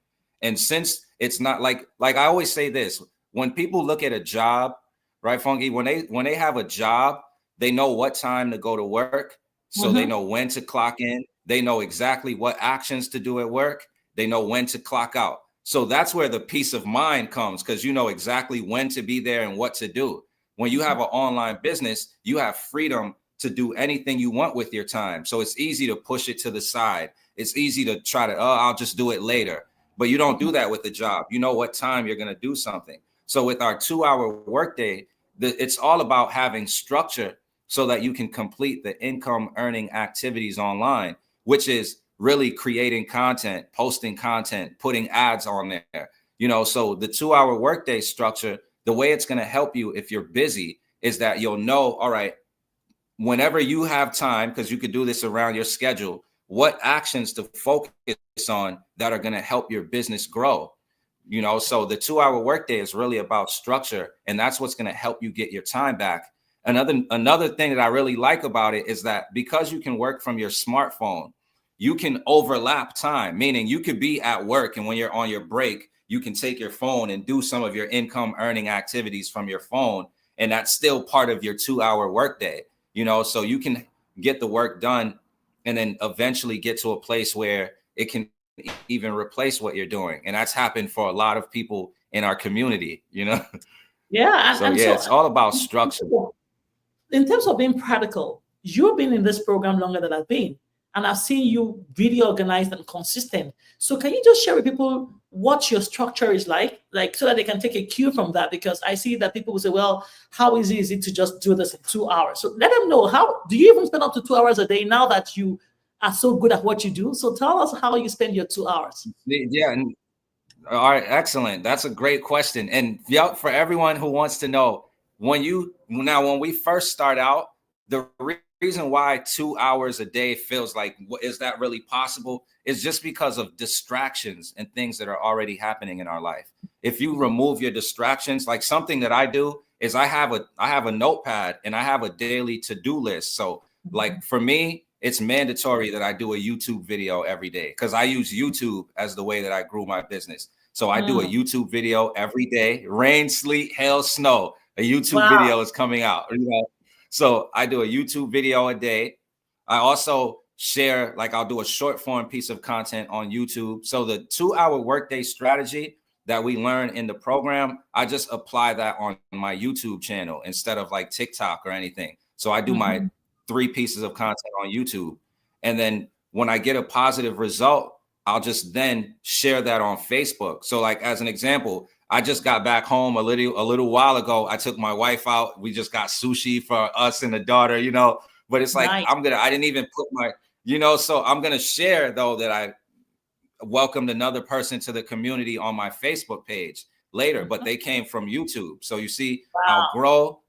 And since it's not like I always say this, when people look at a job, right, Funky, when they have a job, they know what time to go to work. So they know when to clock in. They know exactly what actions to do at work. They know when to clock out. So that's where the peace of mind comes, because you know exactly when to be there and what to do. When you have an online business, you have freedom to do anything you want with your time. So it's easy to push it to the side. It's easy to try to, I'll just do it later. But you don't do that with the job. You know what time you're going to do something. So with our 2-hour workday, it's all about having structure so that you can complete the income earning activities online, which is really creating content, posting content, putting ads on there. You know, so the 2-hour workday structure, the way it's going to help you if you're busy is that you'll know, all right, whenever you have time, because you could do this around your schedule, what actions to focus on that are going to help your business grow. You know, so the 2-hour workday is really about structure, and that's what's going to help you get your time back. Another thing that I really like about it is that because you can work from your smartphone, you can overlap time, meaning you could be at work, and when you're on your break, you can take your phone and do some of your income earning activities from your phone. And that's still part of your 2-hour workday, you know, so you can get the work done and then eventually get to a place where it can even replace what you're doing. And that's happened for a lot of people in our community, you know? Yeah. So it's all about structure. In terms of being practical, you've been in this program longer than I've been, and I've seen you really organized and consistent. So can you just share with people what your structure is like so that they can take a cue from that? Because I see that people will say, well, how easy is it to just do this in 2 hours? So let them know, how do you even spend up to 2 hours a day now that you are so good at what you do? So tell us how you spend your 2 hours. Yeah. All right. Excellent. That's a great question. And for everyone who wants to know, when we first start out, the reason why 2 hours a day feels like, is that really possible? Is just because of distractions and things that are already happening in our life. If you remove your distractions, like something that I do is I have a notepad and I have a daily to-do list. So like for me, it's mandatory that I do a YouTube video every day because I use YouTube as the way that I grew my business. So I do a YouTube video every day, rain, sleet, hail, snow. A YouTube video is coming out. So I do a YouTube video a day. I also share, like I'll do a short form piece of content on YouTube. So the 2-hour workday strategy that we learn in the program, I just apply that on my YouTube channel instead of like TikTok or anything. So I do my 3 pieces of content on YouTube. And then when I get a positive result, I'll just then share that on Facebook. So like, as an example, I just got back home a little while ago. I took my wife out. We just got sushi for us and the daughter, but it's like, nice. I didn't even put my, so I'm going to share though that I welcomed another person to the community on my Facebook page later, but they came from YouTube. So you see, I'll grow,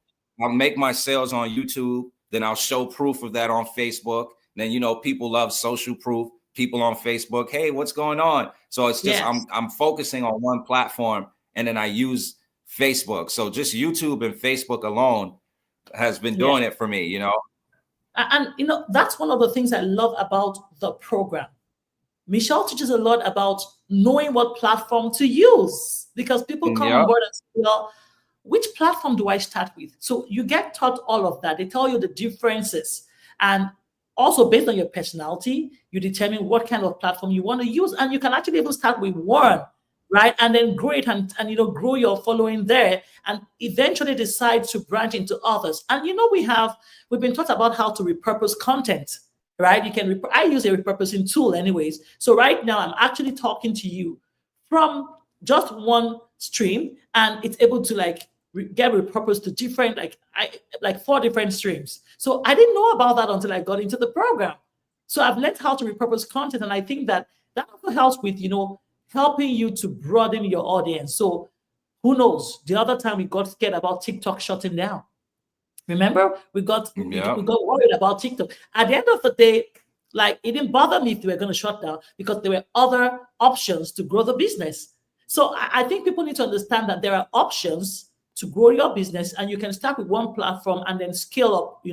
I'll make my sales on YouTube. Then I'll show proof of that on Facebook. Then, people love social proof. People on Facebook, hey, what's going on? So it's just, I'm focusing on one platform and then I use Facebook. So just YouTube and Facebook alone has been doing it for me, And, that's one of the things I love about the program. Michelle teaches a lot about knowing what platform to use because people come on board and say, well, which platform do I start with? So you get taught all of that. They tell you the differences. And also based on your personality, you determine what kind of platform you want to use. And you can actually even start with one, right? And then grow it and grow your following there and eventually decide to branch into others. And we've been taught about how to repurpose content, right? I use a repurposing tool anyways. So right now I'm actually talking to you from just one stream and it's able to get repurposed to different, like 4 different streams. So I didn't know about that until I got into the program. So I've learned how to repurpose content. And I think that also helps with, helping you to broaden your audience. So who knows? The other time we got scared about TikTok shutting down. Remember, we got worried about TikTok. At the end of the day, it didn't bother me if they were going to shut down because there were other options to grow the business. So I think people need to understand that there are options to grow your business, and you can start with one platform and then scale up,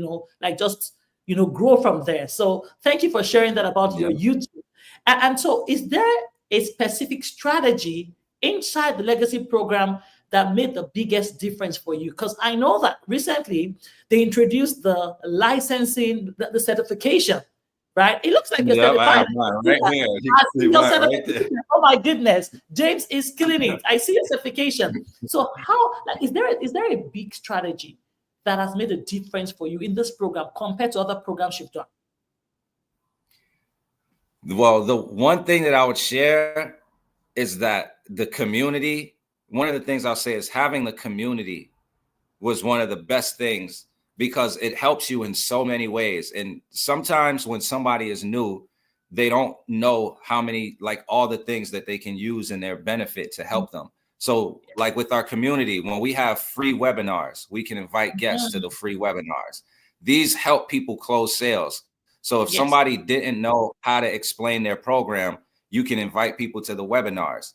grow from there. So thank you for sharing that about your YouTube. And so is there a specific strategy inside the legacy program that made the biggest difference for you? Because I know that recently they introduced the licensing, the certification, right? It looks like you're certified. Oh my goodness, James is killing it. I see your certification. So how, is there a big strategy that has made a difference for you in this program compared to other programs you've done? Well, the one thing that I would share is that the community, one of the things I'll say is having the community was one of the best things because it helps you in so many ways. And sometimes when somebody is new, they don't know how many, all the things that they can use in their benefit to help them. So with our community, when we have free webinars, we can invite guests to the free webinars. These help people close sales. So if somebody didn't know how to explain their program, you can invite people to the webinars.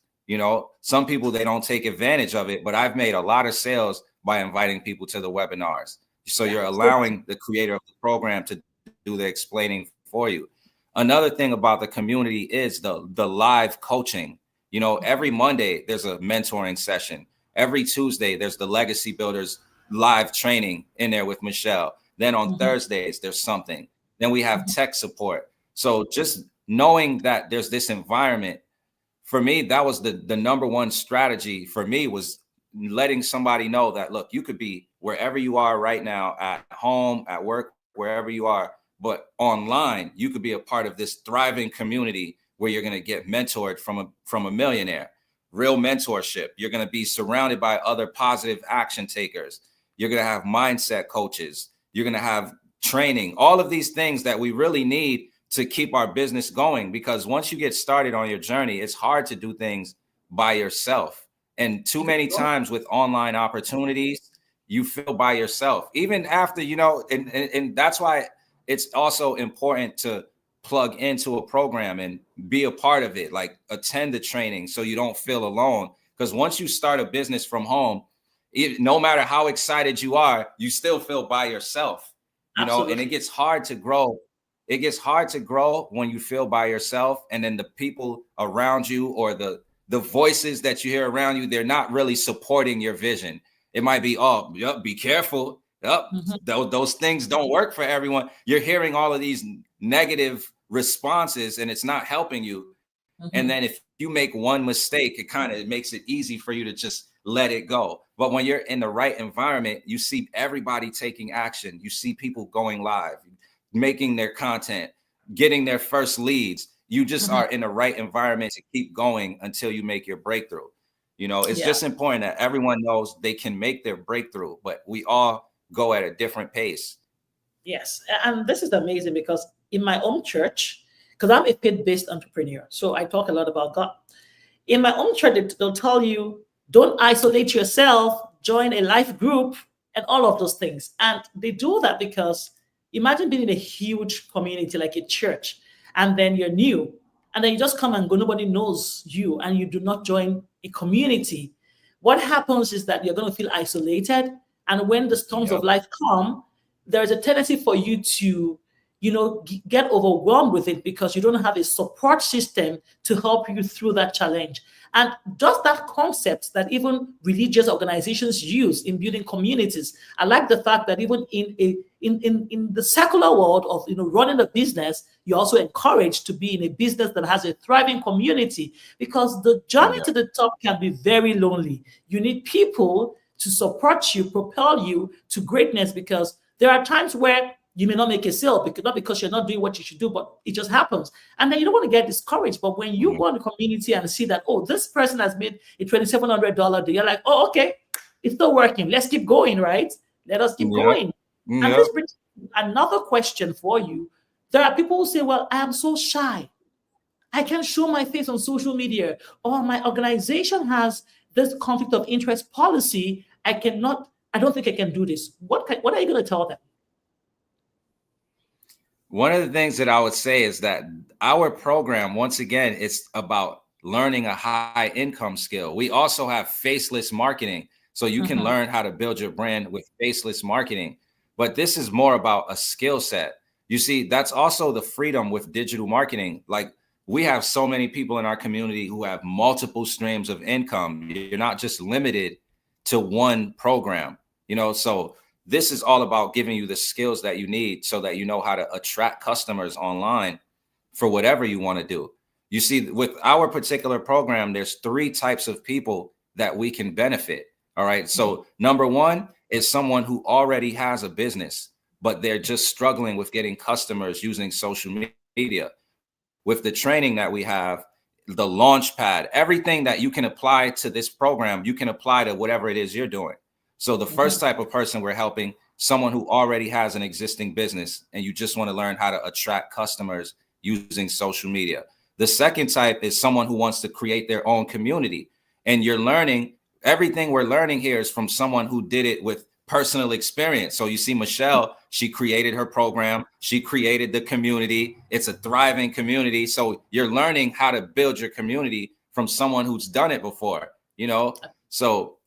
Some people, they don't take advantage of it, but I've made a lot of sales by inviting people to the webinars. So you're allowing the creator of the program to do the explaining for you. Another thing about the community is the live coaching. Every Monday, there's a mentoring session. Every Tuesday, there's the Legacy Builders live training in there with Michelle. Then on Thursdays, there's something. Then we have tech support. So just knowing that there's this environment, for me, that was the number one strategy for me, was letting somebody know that, look, you could be wherever you are right now, at home, at work, wherever you are, but online, you could be a part of this thriving community where you're going to get mentored from a millionaire, real mentorship. You're going to be surrounded by other positive action takers. You're going to have mindset coaches. You're going to have training, all of these things that we really need to keep our business going. Because once you get started on your journey, it's hard to do things by yourself. And too many times with online opportunities, you feel by yourself, even after, and that's why it's also important to plug into a program and be a part of it, like attend the training so you don't feel alone. Because once you start a business from home, no matter how excited you are, you still feel by yourself, Absolutely. and it gets hard to grow. It gets hard to grow when you feel by yourself, and then the people around you or the voices that you hear around you, they're not really supporting your vision. It might be, oh, yep, be careful. Yep, those things don't work for everyone. You're hearing all of these negative responses and it's not helping you. And then if you make one mistake, it kind of makes it easy for you to just let it go. But when you're in the right environment, you see everybody taking action. You see people going live, making their content, getting their first leads. You just are in the right environment to keep going until you make your breakthrough. It's just important that everyone knows they can make their breakthrough, but we all go at a different pace. Yes. And this is amazing because in my own church, because I'm a faith-based entrepreneur, so I talk a lot about God. In my own church, they'll tell you, don't isolate yourself, join a life group, and all of those things. And they do that because imagine being in a huge community like a church, and then you're new, and then you just come and go, nobody knows you, and you do not join a community. What happens is that you're going to feel isolated. And when the storms of life come, there's a tendency for you to, get overwhelmed with it because you don't have a support system to help you through that challenge. And just that concept that even religious organizations use in building communities, I like the fact that even in the secular world of running a business, you're also encouraged to be in a business that has a thriving community, because the journey to the top can be very lonely. You need people to support you, propel you to greatness, because there are times where you may not make a sale, not because you're not doing what you should do, but it just happens. And then you don't want to get discouraged. But when you go in the community and see that, oh, this person has made a $2,700 deal, you're like, oh, okay, it's still working. Let's keep going, right? Let us keep going. And this brings another question for you. There are people who say, well, I am so shy. I can't show my face on social media, or my organization has this conflict of interest policy. I don't think I can do this. What are you going to tell them? One of the things that I would say is that our program, once again, it's about learning a high income skill. We also have faceless marketing. So you can learn how to build your brand with faceless marketing. But this is more about a skill set. You see, that's also the freedom with digital marketing. Like, we have so many people in our community who have multiple streams of income. You're not just limited to one program, so this is all about giving you the skills that you need so that you know how to attract customers online for whatever you want to do. You see, with our particular program, there's 3 types of people that we can benefit. All right. So number one is someone who already has a business, but they're just struggling with getting customers using social media. With the training that we have, the launch pad, everything that you can apply to this program, you can apply to whatever it is you're doing. So the first type of person we're helping, someone who already has an existing business and you just want to learn how to attract customers using social media. The second type is someone who wants to create their own community. And you're learning, everything we're learning here is from someone who did it with personal experience. So you see Michelle, she created her program, she created the community. It's a thriving community. So you're learning how to build your community from someone who's done it before, so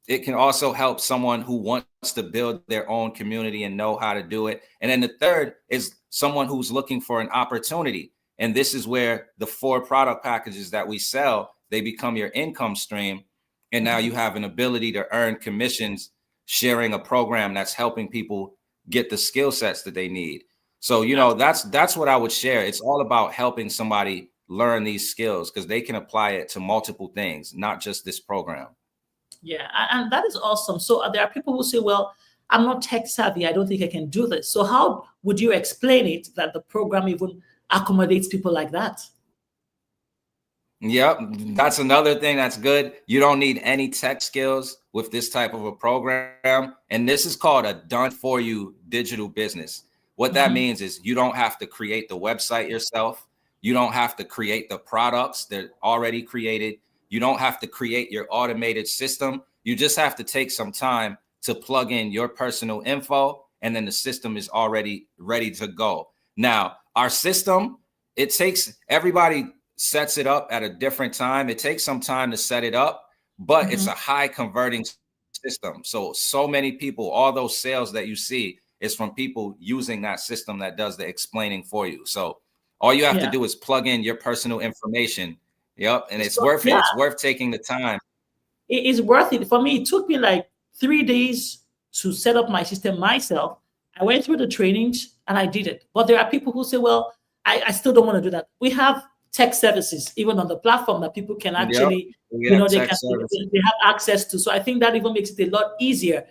it can also help someone who wants to build their own community and know how to do it. And then the third is someone who's looking for an opportunity. And this is where the 4 product packages that we sell, they become your income stream. And now you have an ability to earn commissions sharing a program that's helping people get the skill sets that they need. So, that's what I would share. It's all about helping somebody learn these skills because they can apply it to multiple things, not just this program. Yeah, and that is awesome. So there are people who say, well, I'm not tech savvy. I don't think I can do this. So how would you explain it that the program even accommodates people like that? Yep, that's another thing that's good. You don't need any tech skills with this type of a program. And this is called a done for you digital business. What that means is you don't have to create the website yourself. You don't have to create the products. They're already created. You don't have to create your automated system. You just have to take some time to plug in your personal info, and then the system is already ready to go. Now, our system, it takes, everybody sets it up at a different time. It takes some time to set it up, but it's a high converting system. So many people, all those sales that you see is from people using that system that does the explaining for you. So all you have to do is plug in your personal information. Yep. And it's worth it. It's worth taking the time. It is worth it. For me, it took me like 3 days to set up my system myself. I went through the trainings and I did it. But there are people who say, well, I still don't want to do that. We have tech services, even on the platform, that people can actually, they have access to. So I think that even makes it a lot easier.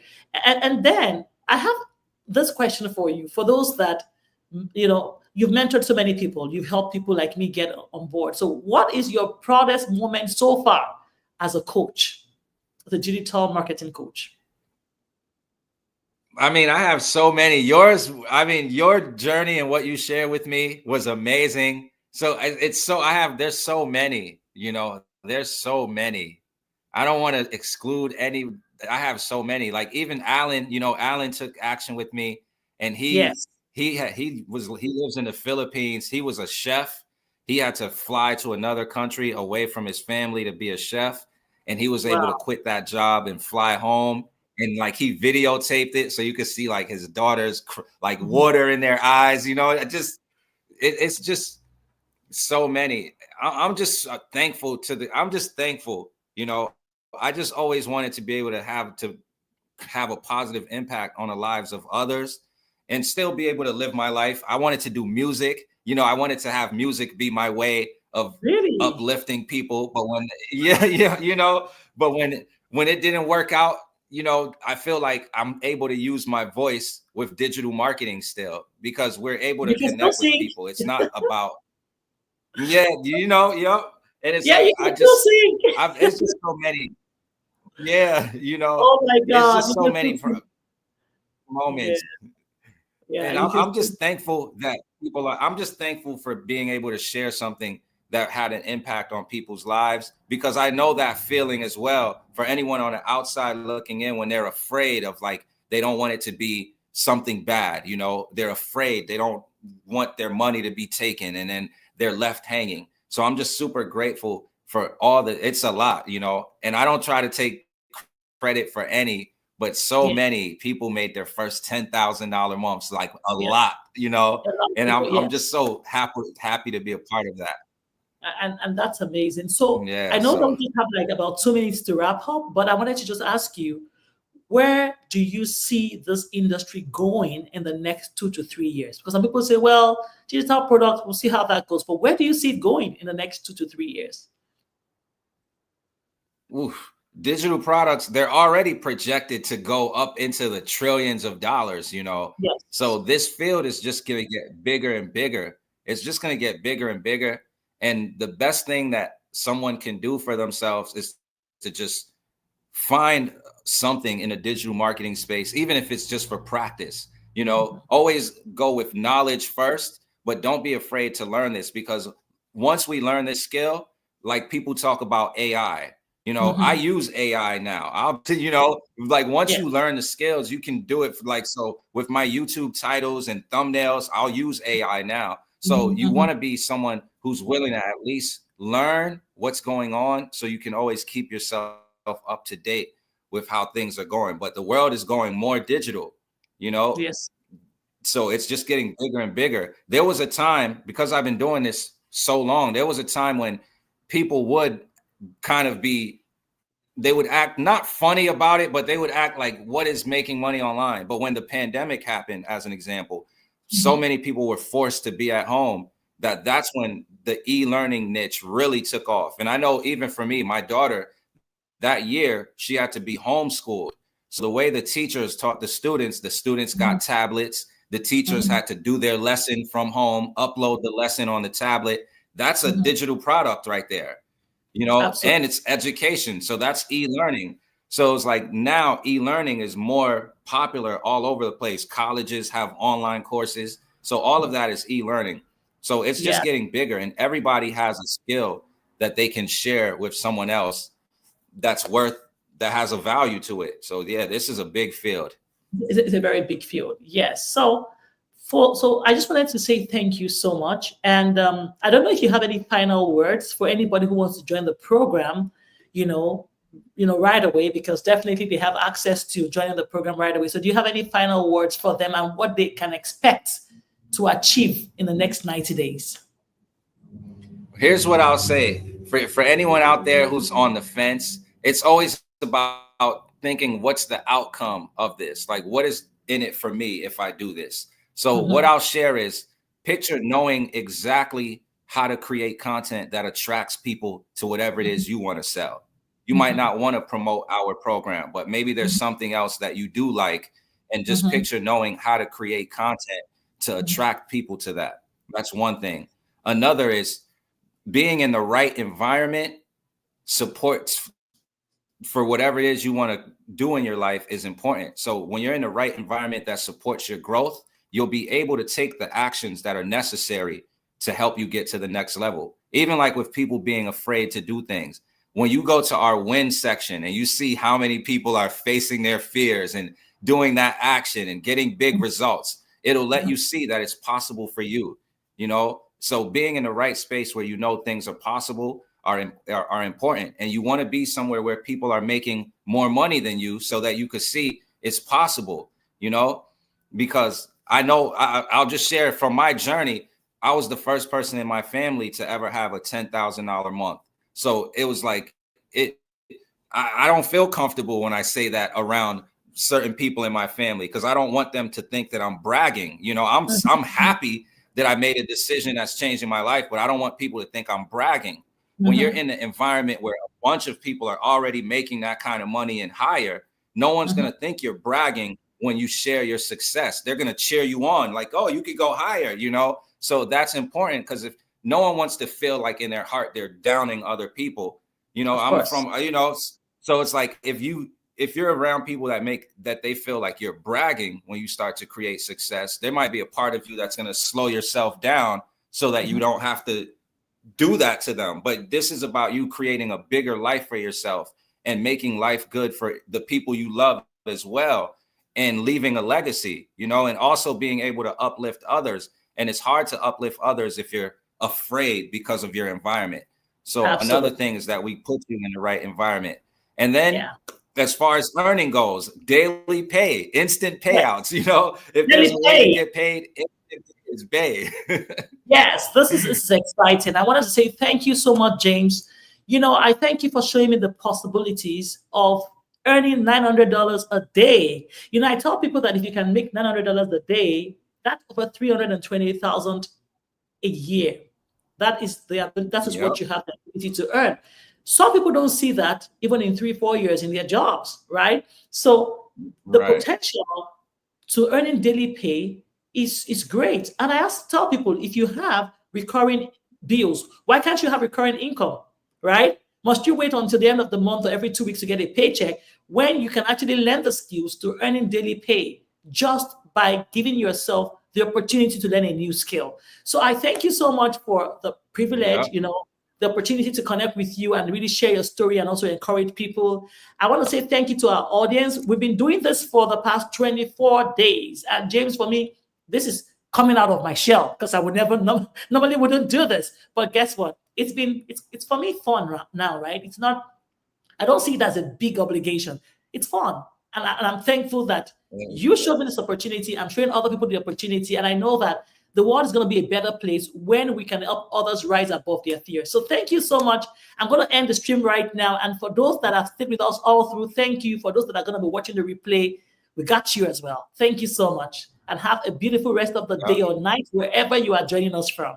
And then I have this question for you. For those that, you've mentored so many people, you've helped people like me get on board. So what is your proudest moment so far as a coach, the digital marketing coach? I mean, I have so many. Yours, I mean, your journey and what you shared with me was amazing. So there's so many, there's so many. I don't want to exclude any. I have so many. Like even Alan, Alan took action with me, and he lives in the Philippines. He was a chef. He had to fly to another country away from his family to be a chef, and he was able to quit that job and fly home. And like he videotaped it so you could see like his daughters like water in their eyes, it's just so many. I'm just thankful I'm just thankful, I just always wanted to be able to have a positive impact on the lives of others and still be able to live my life. I wanted to do music, I wanted to have music be my way of uplifting people. But when it didn't work out, I feel like I'm able to use my voice with digital marketing still because we're able to connect with people. It's not about, And it's it's just so many. Oh my God. It's just so many moments. And I'm just thankful that I'm just thankful for being able to share something that had an impact on people's lives, because I know that feeling as well for anyone on the outside looking in when they're afraid of they don't want it to be something bad. They're afraid. They don't want their money to be taken and then they're left hanging. So I'm just super grateful for it's a lot, and I don't try to take credit for any, but many people made their first $10,000 months, like a lot, and I'm just so happy to be a part of that. And that's amazing. So I know that we have about 2 minutes to wrap up, but I wanted to just ask you, where do you see this industry going in the next 2 to 3 years? Because some people say, well, digital products, we'll see how that goes. But where do you see it going in the next 2 to 3 years? Oof. Digital products, they're already projected to go up into the trillions of dollars, Yes. So this field is just going to get bigger and bigger. It's just going to get bigger and bigger. And the best thing that someone can do for themselves is to just find something in a digital marketing space, even if it's just for practice. Always go with knowledge first, but don't be afraid to learn this, because once we learn this skill, like people talk about AI, I use AI now. Once you learn the skills, you can do it so with my YouTube titles and thumbnails, I'll use AI now. So you want to be someone who's willing to at least learn what's going on so you can always keep yourself up to date with how things are going. But the world is going more digital, Yes. So it's just getting bigger and bigger. There was a time, because I've been doing this so long, there was a time when people would kind of they would act not funny about it, but they would act like, what is making money online? But when the pandemic happened, as an example, so many people were forced to be at home that's when the e-learning niche really took off. And I know even for me, my daughter, that year, she had to be homeschooled. So the way the teachers taught the students got tablets. The teachers had to do their lesson from home, upload the lesson on the tablet. That's a digital product right there, Absolutely. And it's education. So that's e-learning. So it's like now e-learning is more popular all over the place. Colleges have online courses. So all of that is e-learning. So it's just getting bigger, and everybody has a skill that they can share with someone else that's worth that has a value to it. So yeah, this is a big field. It's a very big field. Yes. So I just wanted to say thank you so much. And I don't know if you have any final words for anybody who wants to join the program, you know, right away, because definitely they have access to joining the program right away. So do you have any final words for them and what they can expect to achieve in the next 90 days? Here's what I'll say for anyone out there who's on the fence. It's always about thinking, what's the outcome of this? Like, what is in it for me if I do this? So what I'll share is picture knowing exactly how to create content that attracts people to whatever it is you want to sell. You might not want to promote our program, but maybe there's something else that you do like, and just picture knowing how to create content to attract people to that. That's one thing. Another is being in the right environment supports for whatever it is you want to do in your life is important. So when you're in the right environment that supports your growth, you'll be able to take the actions that are necessary to help you get to the next level. Even like with people being afraid to do things. When you go to our win section and you see how many people are facing their fears and doing that action and getting big results, it'll let you see that it's possible for you, you know? So being in the right space where you know things are possible are important. And you want to be somewhere where people are making more money than you so that you could see it's possible, you know? Because I know I'll just share from my journey. I was the first person in my family to ever have a $10,000 month. So it was like I don't feel comfortable when I say that around certain people in my family, because I don't want them to think that I'm bragging. You know, I'm happy that I made a decision that's changing my life, but I don't want people to think I'm bragging. When you're in an environment where a bunch of people are already making that kind of money and higher, no one's going to think you're bragging when you share your success. They're going to cheer you on like, oh, you could go higher, you know? So that's important, because if no one wants to feel like in their heart they're downing other people, you know, I'm from, you know, so it's like if you're around people that they feel like you're bragging when you start to create success, there might be a part of you that's going to slow yourself down so that you don't have to do that to them. But this is about you creating a bigger life for yourself and making life good for the people you love as well, and leaving a legacy, you know, and also being able to uplift others. And it's hard to uplift others if you're afraid because of your environment. So another thing is that we put you in the right environment. And then as far as earning goes, daily pay, instant payouts, you know, if there's a way to get paid, it's pay. Yes, this is exciting. I wanted to say thank you so much, James. You know, I thank you for showing me the possibilities of earning $900 a day. You know, I tell people that if you can make $900 a day, that's over $320,000 a year. That is what you have the ability to earn. Some people don't see that even in 3-4 years in their jobs, right? So the potential to earning daily pay is great. And I tell people, if you have recurring bills, why can't you have recurring income, right? Must you wait until the end of the month or every 2 weeks to get a paycheck when you can actually learn the skills to earning daily pay just by giving yourself the opportunity to learn a new skill? So I thank you so much for the privilege, you know, the opportunity to connect with you and really share your story and also encourage people. I want to say thank you to our audience. We've been doing this for the past 24 days. And James, for me, this is coming out of my shell, because I would never normally wouldn't do this. But guess what? It's for me fun now, right? It's not, I don't see it as a big obligation. It's fun. And I'm thankful that you showed me this opportunity. I'm showing other people the opportunity. And I know that the world is going to be a better place when we can help others rise above their fears. So thank you so much. I'm going to end the stream right now. And for those that have stayed with us all through, thank you. For those that are going to be watching the replay, we got you as well. Thank you so much. And have a beautiful rest of the day or night, wherever you are joining us from.